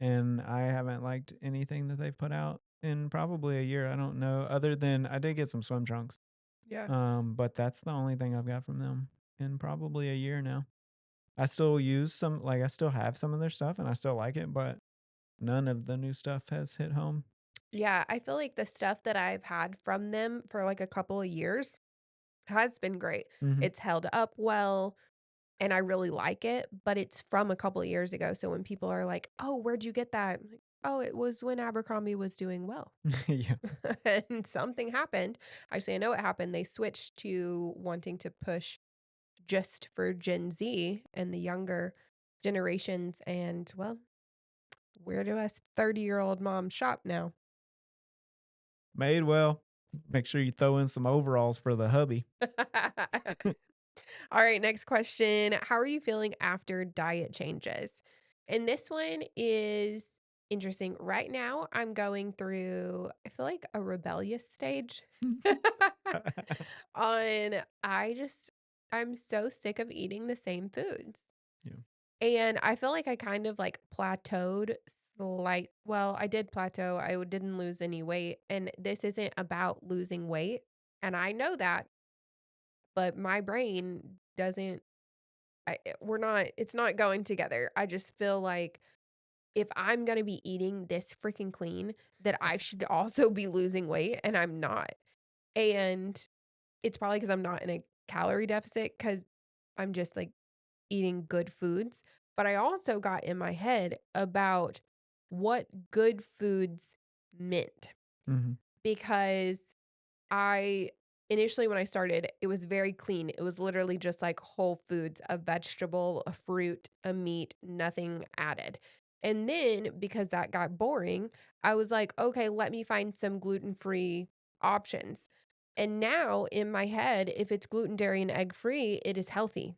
And I haven't liked anything that they've put out in probably a year. I don't know. Other than I did get some swim trunks. Yeah. But that's the only thing I've got from them in probably a year now. I still use some, like I still have some of their stuff and I still like it, but none of the new stuff has hit home. Yeah, I feel like the stuff that I've had from them for, like, a couple of years has been great. Hmm. It's held up well, and I really like it, but it's from a couple of years ago, so when people are like, "Oh, where'd you get that?" "Oh, it was when Abercrombie was doing well." Yeah. And something happened. Actually, I know what happened. They switched to wanting to push just for Gen Z and the younger generations, and, well, where do us 30-year-old moms shop now? Made well. Make sure you throw in some overalls for the hubby. All right, next question. How are you feeling after diet changes? And this one is interesting. Right now, I'm going through, I feel like a rebellious stage. On I just I'm so sick of eating the same foods. Yeah. And I feel like I kind of like plateaued well, I did plateau. Didn't lose any weight, and this isn't about losing weight, and I know that, but my brain doesn't we're not it's not going together. I just feel like if I'm going to be eating this freaking clean, that I should also be losing weight, and I'm not. And it's probably because 'cause I'm not in a calorie deficit, because 'cause I'm just, like, eating good foods, but I also got in my head about what good foods meant, Mhm. because I initially, when I started, it was very clean. It was literally just, like, whole foods, a vegetable, a fruit, a meat, nothing added. And then, because that got boring, I was like, "Okay, let me find some gluten-free options." And now in my head, if it's gluten, dairy, and egg-free, it is healthy.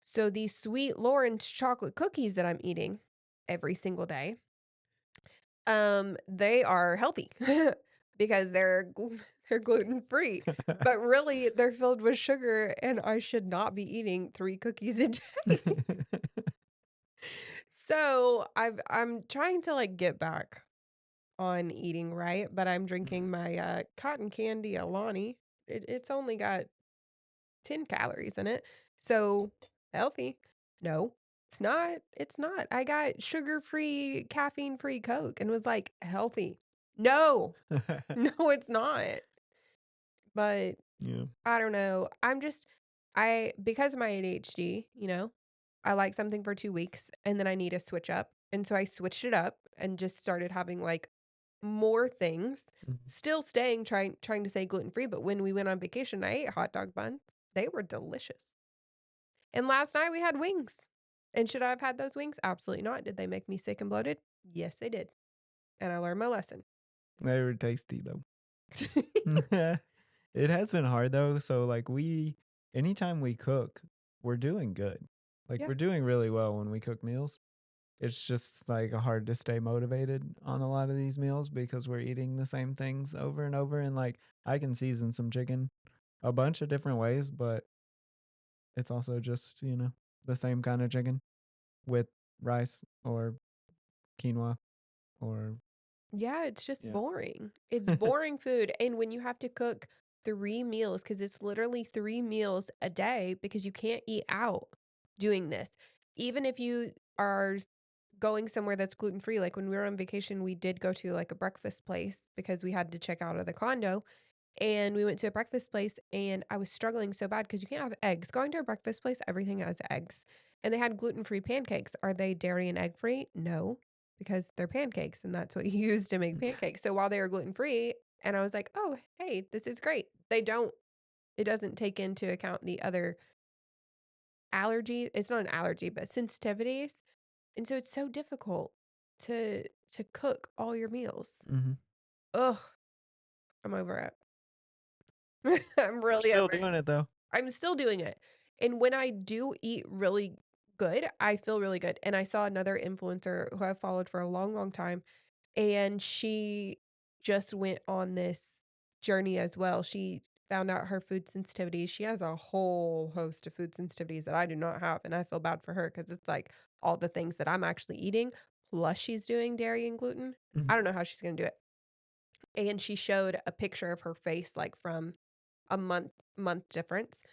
So these Sweet Lawrence chocolate cookies that I'm eating every single day, they are healthy because they're gluten-free, but really they're filled with sugar, and I should not be eating 3 cookies a day. So I'm trying to, like, get back on eating right, but I'm drinking Mhm. my, cotton candy Alani. It's only got 10 calories in it. So, healthy? No, it's not. I got sugar-free, caffeine-free Coke and was like, "Healthy." No, no, it's not. But Yeah. I don't know. Because of my ADHD, I like something for 2 weeks and then I need to switch up. And so I switched it up and just started having, like, more things, Mhm. still trying to stay gluten-free, but when we went on vacation, I ate hot dog buns. They were delicious. And last night we had wings. And should I have had those wings? Absolutely not. Did they make me sick and bloated? Yes, they did. And I learned my lesson. They were tasty though. It has been hard though, so, like, anytime we cook, we're doing good. Like, Yeah. we're doing really well when we cook meals. It's just, like, hard to stay motivated on a lot of these meals because we're eating the same things over and over, and, like, I can season some chicken a bunch of different ways, but it's also just, the same kinda chicken with rice or quinoa or Yeah, it's just yeah. boring. It's boring food. And when you have to cook 3 meals, because it's literally 3 meals a day because you can't eat out doing this. Even if you are going somewhere that's gluten free, like when we were on vacation, we did go to like a breakfast place because we had to check out of the condo. And we went to a breakfast place, and I was struggling so bad because you can't have eggs. Going to a breakfast place, everything has eggs. And they had gluten-free pancakes. Are they dairy and egg-free? No, because they're pancakes, and that's what you use to make pancakes. So while they were gluten-free, and I was like, "Oh, hey, this is great." It doesn't take into account the other allergy. It's not an allergy, but sensitivities. And so it's so difficult to cook all your meals. Mhm. Ugh, I'm over it. I'm We're really still over it. doing it though. I'm still doing it. And when I do eat really good, I feel really good. And I saw another influencer who I've followed for a long, long time, and she just went on this journey as well. She found out her food sensitivities. She has a whole host of food sensitivities that I do not have. And I feel bad for her because it's like all the things that I'm actually eating, plus she's doing dairy and gluten. I Mhm. don't know how she's going to do it. And she showed a picture of her face, like from a month difference,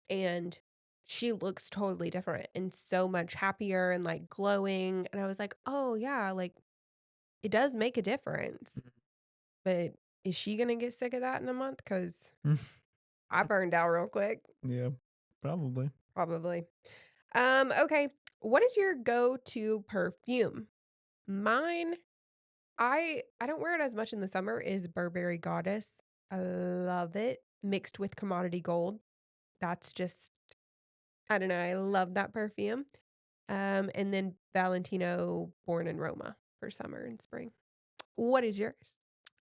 and she looks totally different and so much happier and, like, glowing, and I was like, "Oh, yeah, like, it does make a difference." But is she gonna get sick of that in a month? Because Mhm. I burned out real quick, Yeah, probably. probably. Okay, what is your go-to perfume? Mine I don't wear it as much in the summer, is Burberry Goddess. I love it, mixed with commodity gold. That's just I don't know, I love that perfume. And then Valentino Born in Roma for summer and spring. What is yours?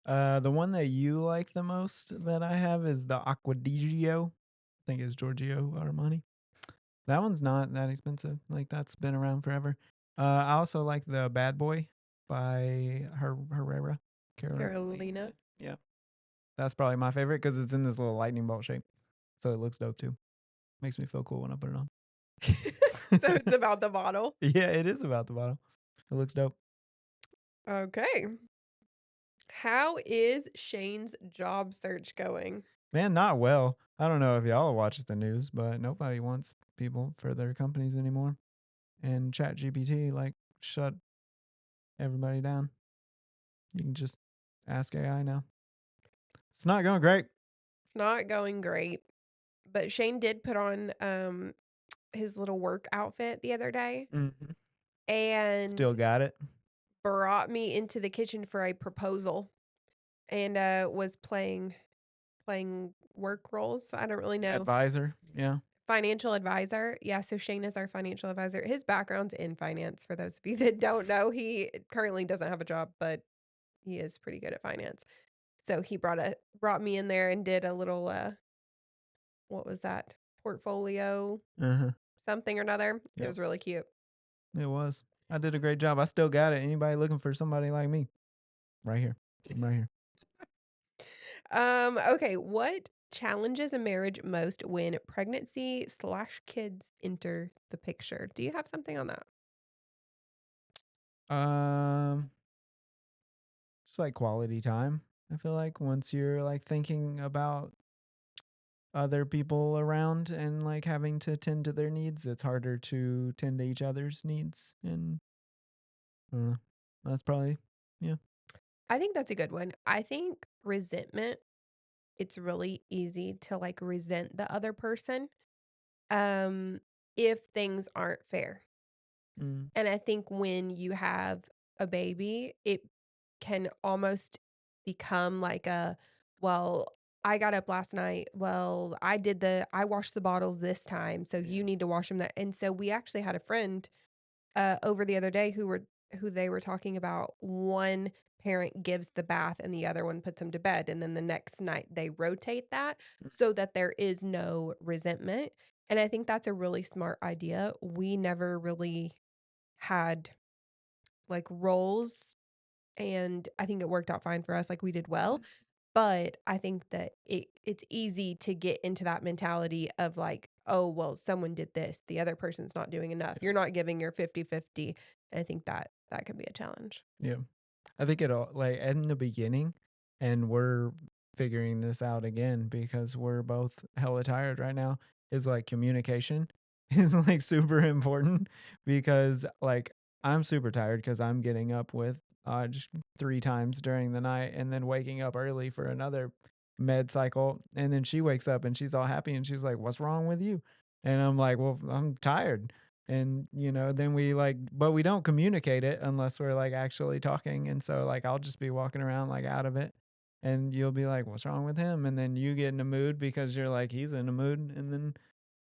The one that you like the most that I have is the Acquadigio. I think it's Giorgio Armani. That one's not that expensive. Like that's been around forever. I also like the Bad Boy by Herrera. Carolina. Carolina. Yeah. That's probably my favorite because it's in this little lightning bolt shape. So it looks dope too. Makes me feel cool when I put it on. So it's about the bottle. Yeah, it is about the bottle. It looks dope. Okay. How is Shane's job search going? Man, not well. I don't know if y'all watch the news, but nobody wants people for their companies anymore. And ChatGPT like shut everybody down. You can just ask AI now. It's not going great. It's not going great, but Shane did put on his little work outfit the other day Mm-hmm. and Still got it. brought me into the kitchen for a proposal and was playing work roles. I don't really know. Advisor. Yeah. Financial advisor. Yeah, so Shane is our financial advisor. His background's in finance for those of you that don't know. He currently doesn't have a job, but he is pretty good at finance. So he brought me in there and did a little what was that? Portfolio Uh-huh. something or another. It Yep. was really cute. It was. I did a great job. I still got it. Anybody looking for somebody like me? Right here. I'm right here. Okay, what challenges a marriage most when pregnancy/kids enter the picture? Do you have something on that? Um, just like quality time. I feel like once you're like thinking about other people around and like having to tend to their needs, it's harder to tend to each other's needs. And that's probably, yeah. I think that's a good one. I think resentment, it's really easy to like resent the other person um if things aren't fair. Mm, And I think when you have a baby, it can almost become like a, well, I got up last night. Well, I washed the bottles this time, so yeah. you need to wash them that. And so we actually had a friend over the other day who they were talking about one parent gives the bath and the other one puts them to bed and then the next night they rotate that so that there is no resentment. And I think that's a really smart idea. We never really had like roles and I think it worked out fine for us, like we did well. But I think that it's easy to get into that mentality of like, oh, well, someone did this, the other person's not doing enough. You're not giving your 50-50. I think that that can be a challenge. Yeah. I think it all like in the beginning, and we're figuring this out again because we're both hella tired right now, is like communication is like super important because like I'm super tired because I'm getting up with just 3 times during the night and then waking up early for another med cycle. And then she wakes up and she's all happy and she's like, "What's wrong with you?" And I'm like, "Well, I'm tired." And then we like but we don't communicate it unless we're like actually talking, and so like I'll just be walking around like out of it, and you'll be like, "What's wrong with him?" And then you get in a mood because you're like, he's in a mood, and then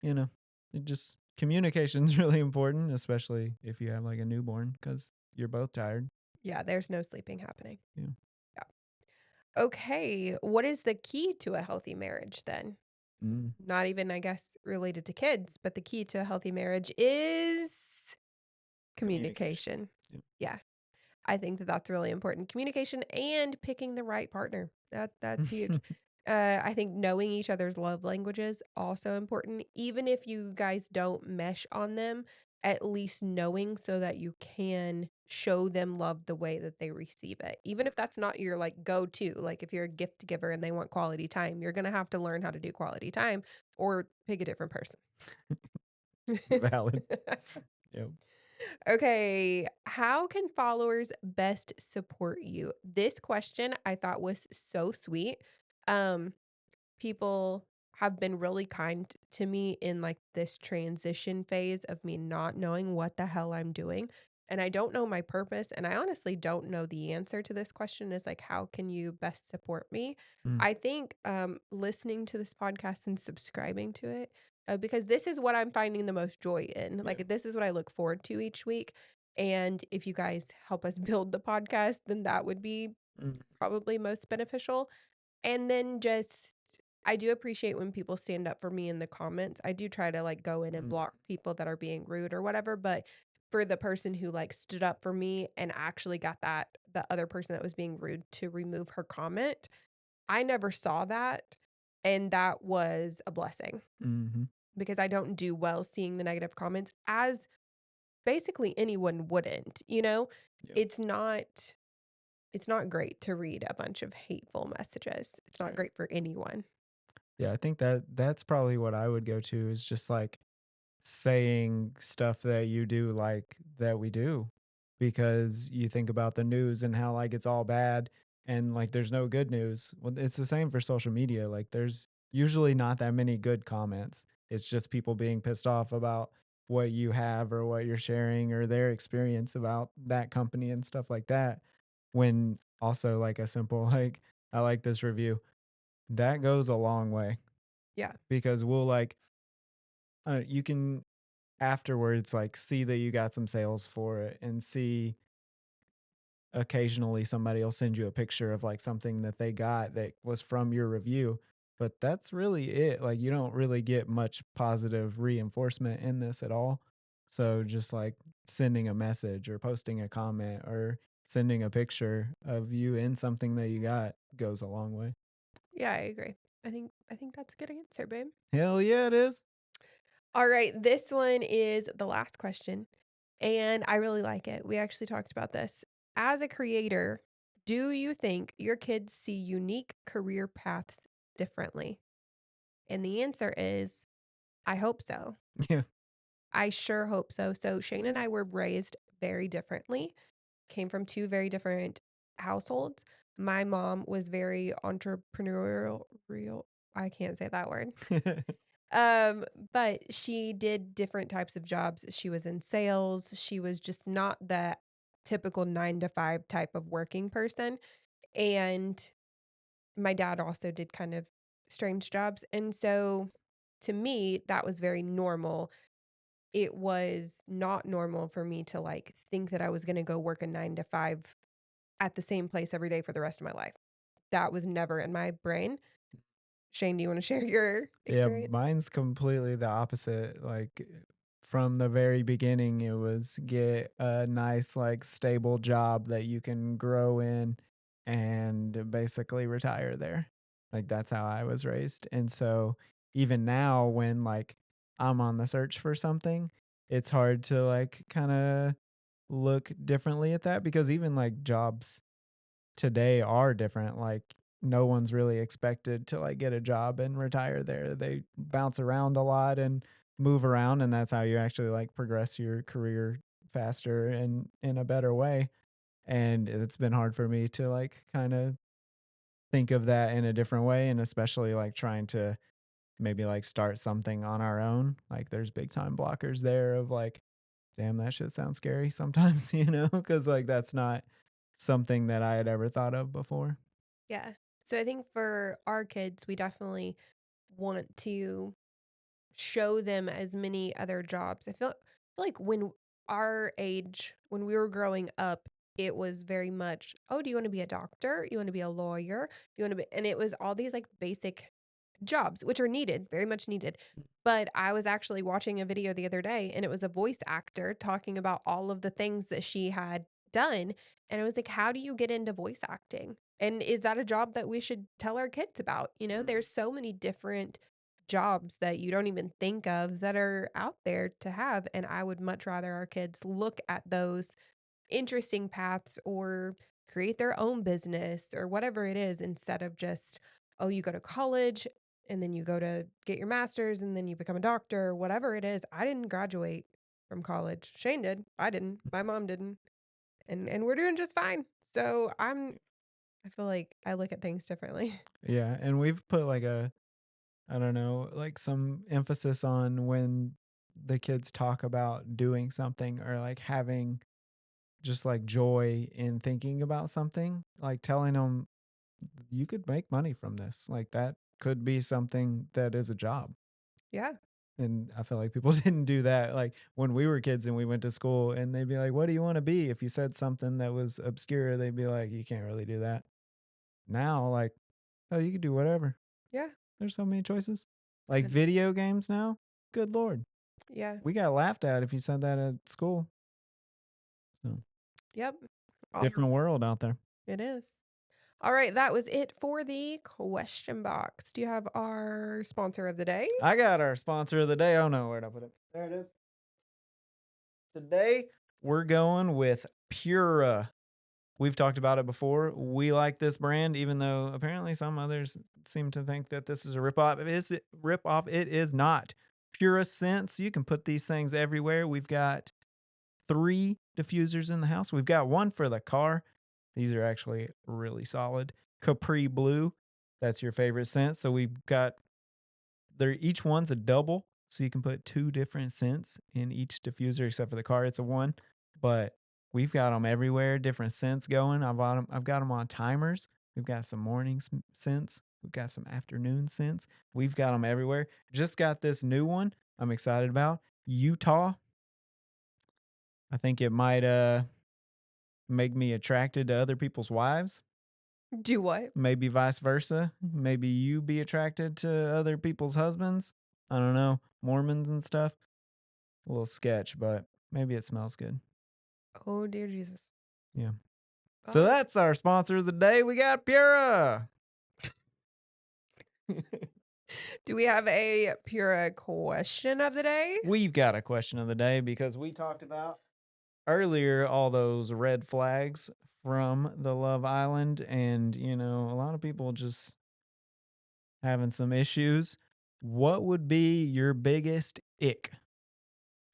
you know it just communication's really important, especially if you have like a newborn because you're both tired. Yeah, there's no sleeping happening. Yeah. Yeah. Okay. What is the key to a healthy marriage then? Mm. Not even, I guess, related to kids, but the key to a healthy marriage is Communication. communication. Yeah. Yeah. I think that that's really important. Communication and picking the right partner. That's huge. I think knowing each other's love languages also important. Even if you guys don't mesh on them, at least knowing so that you can show them love the way that they receive it. Even if that's not your like go-to, like if you're a gift giver and they want quality time, you're gonna have to learn how to do quality time or pick a different person. Valid. Yep. Okay, how can followers best support you? This question I thought was so sweet. Um, People have been really kind to me in like this transition phase of me not knowing what the hell I'm doing. and I don't know my purpose, and I honestly don't know the answer to this question is like, how can you best support me? Mm, I think listening to this podcast and subscribing to it, because this is what I'm finding the most joy in. yeah. Like, this is what I look forward to each week. And if you guys help us build the podcast, then that would be Mm, probably most beneficial. And then just I do appreciate when people stand up for me in the comments. I do try to, like, go in and mm, block people that are being rude or whatever, but for the person who, like, stood up for me and actually got the other person that was being rude to remove her comment, I never saw that, and that was a blessing mhm. because I don't do well seeing the negative comments as basically anyone wouldn't, you know? Yeah, It's not it's not great to read a bunch of hateful messages. It's not yeah. great for anyone. Yeah, I think that that's probably what I would go to is just, like, saying stuff that you do like that we do, because you think about the news and how like it's all bad and like there's no good news. Well, it's the same for social media. Like there's usually not that many good comments. It's just people being pissed off about what you have or what you're sharing or their experience about that company and stuff like that. When also like a simple like I like this review, that goes a long way Yeah. because we'll like you can afterwards, like, see that you got some sales for it and see occasionally somebody will send you a picture of, like, something that they got that was from your review, but that's really it. Like, you don't really get much positive reinforcement in this at all. So just, like, sending a message or posting a comment or sending a picture of you in something that you got goes a long way. Yeah, I agree. I think that's a good answer, babe. Hell yeah, it is. All right, this one is the last question, and I really like it. We actually talked about this. As a creator, do you think your kids see unique career paths differently? And the answer is, I hope so. Yeah. I sure hope so. So Shane and I were raised very differently, came from two very different households. My mom was very entrepreneurial, real. I can't say that word. Um, but she did different types of jobs. She was in sales. She was just not the typical 9 to 5 type of working person. And my dad also did kind of strange jobs. And so to me, that was very normal. It was not normal for me to like think that I was going to go work a 9 to 5 at the same place every day for the rest of my life. That was never in my brain. Shane, do you want to share your Yeah, experience? mine's completely the opposite. Like from the very beginning, it was get a nice, like stable job that you can grow in and basically retire there. Like that's how I was raised. And so even now when like I'm on the search for something, it's hard to like kind of look differently at that because even like jobs today are different. Like no one's really expected to like get a job and retire there. They bounce around a lot and move around, and that's how you actually like progress your career faster and in a better way. And it's been hard for me to like kind of think of that in a different way, and especially like trying to maybe like start something on our own. Like there's big time blockers there of like, damn, that shit sounds scary sometimes, you know, because like that's not something that I had ever thought of before. Yeah. So I think for our kids, we definitely want to show them as many other jobs. I feel like when our age, when we were growing up, it was very much, oh, do you want to be a doctor? You want to be a lawyer? You want to be, and it was all these like basic jobs, which are needed, very much needed. But I was actually watching a video the other day and it was a voice actor talking about all of the things that she had done. And I was like, how do you get into voice acting? And is that a job that we should tell our kids about? You know, there's so many different jobs that you don't even think of that are out there to have. And I would much rather our kids look at those interesting paths or create their own business or whatever it is instead of just, oh, you go to college and then you go to get your master's and then you become a doctor, whatever it is. I didn't graduate from college. Shane did. I didn't. My mom didn't. And we're doing just fine. So I feel like I look at things differently. Yeah, and we've put like a I don't know, like some emphasis on when the kids talk about doing something or like having just like joy in thinking about something, like telling them you could make money from this. Like that could be something that is a job. Yeah. And I feel like people didn't do that. Like when we were kids and we went to school and they'd be like, what do you want to be? If you said something that was obscure, they'd be like, you can't really do that. Now, like, oh, you could do whatever. Yeah. There's so many choices. Like And video games now. Good Lord. yeah. We got laughed at if you said that at school. So Yep. All different world out there. it is. All right, that was it for the question box. Do you have our sponsor of the day? I got our sponsor of the day. Oh no, where'd I put it? There it is. Today we're going with Pura. We've talked about it before. We like this brand, even though apparently some others seem to think that this is a ripoff. Is it ripoff? It is not. Pura scents. You can put these things everywhere. We've got 3 diffusers in the house. We've got one for the car. These are actually really solid. Capri Blue. That's your favorite scent. So we've got they're each one's a double, so you can put 2 different scents in each diffuser, except for the car, it's a one. But we've got them everywhere, different scents going. I've got them on timers. We've got some morning scents. We've got some afternoon scents. We've got them everywhere. Just got this new one I'm excited about. Utah. I think it might make me attracted to other people's wives. Do what? Maybe vice versa. Maybe you be attracted to other people's husbands. I don't know. Mormons and stuff. A little sketch, but maybe it smells good. Oh, dear Jesus. Yeah. So Oh, that's our sponsor of the day. We got Pura. do we have a Pura question of the day? We've got a question of the day because we talked about earlier all those red flags from the Love Island. And, you know, a lot of people just having some issues. What would be your biggest ick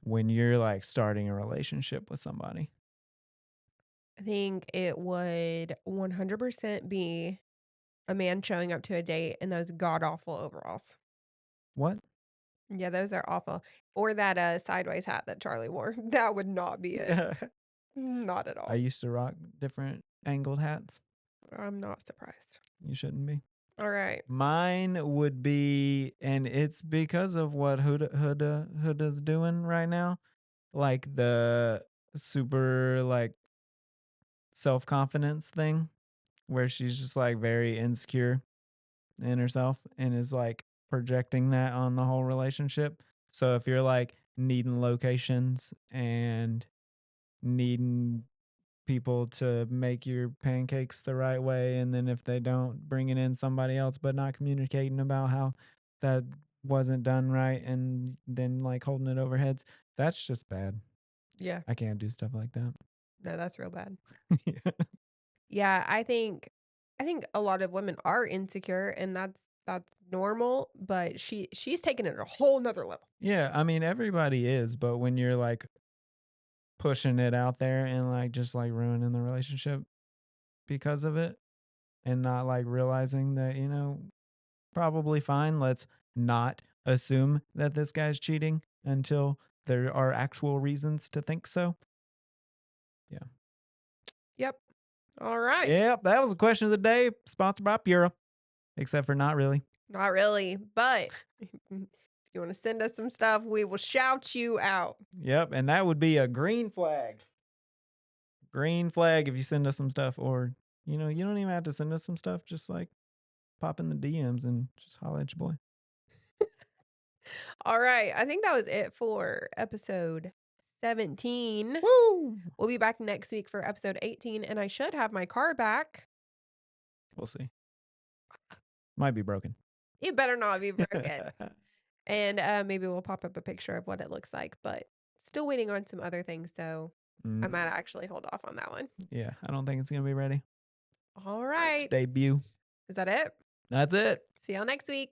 when you're like starting a relationship with somebody? I think it would 100% be a man showing up to a date in those god awful overalls. What? Yeah, those are awful. Or that sideways hat that Charlie wore. That would not be it. Not at I all. used to rock different angled hats. I'm not surprised. You shouldn't be. All right. Mine would be, and it's because of what Huda's doing right now, like the super like self confidence thing, where she's just like very insecure in herself and is like projecting that on the whole relationship. So if you're like needing locations and needing people to make your pancakes the right way, and then if they don't, bringing in somebody else but not communicating about how that wasn't done right, and then like holding it over heads, that's just bad. Yeah. I can't do stuff like that. No, that's real bad. Yeah. Yeah, I think a lot of women are insecure and that's normal, but she's taking it a whole nother level. Yeah, I mean everybody is, but when you're like pushing it out there and like just like ruining the relationship because of it, and not like realizing that, you know, probably fine. Let's not assume that this guy's cheating until there are actual reasons to think so. Yeah. Yep. All right. Yep. That was the question of the day, sponsored by Pura, except for not really. Not really, but if you want to send us some stuff, we will shout you out. Yep. And that would be a green flag. Green flag if you send us some stuff, or, you know, you don't even have to send us some stuff. Just like pop in the DMs and just holla at your boy. All right. I think that was it for episode 17. Woo! We'll be back next week for episode 18, and I should have my car back. We'll see. Might be broken. It better not be broken. And maybe we'll pop up a picture of what it looks like, but still waiting on some other things. So I might actually hold off on that one. Yeah, I don't think it's going to be ready. All Its right. debut. Is that it? That's it. See y'all next week.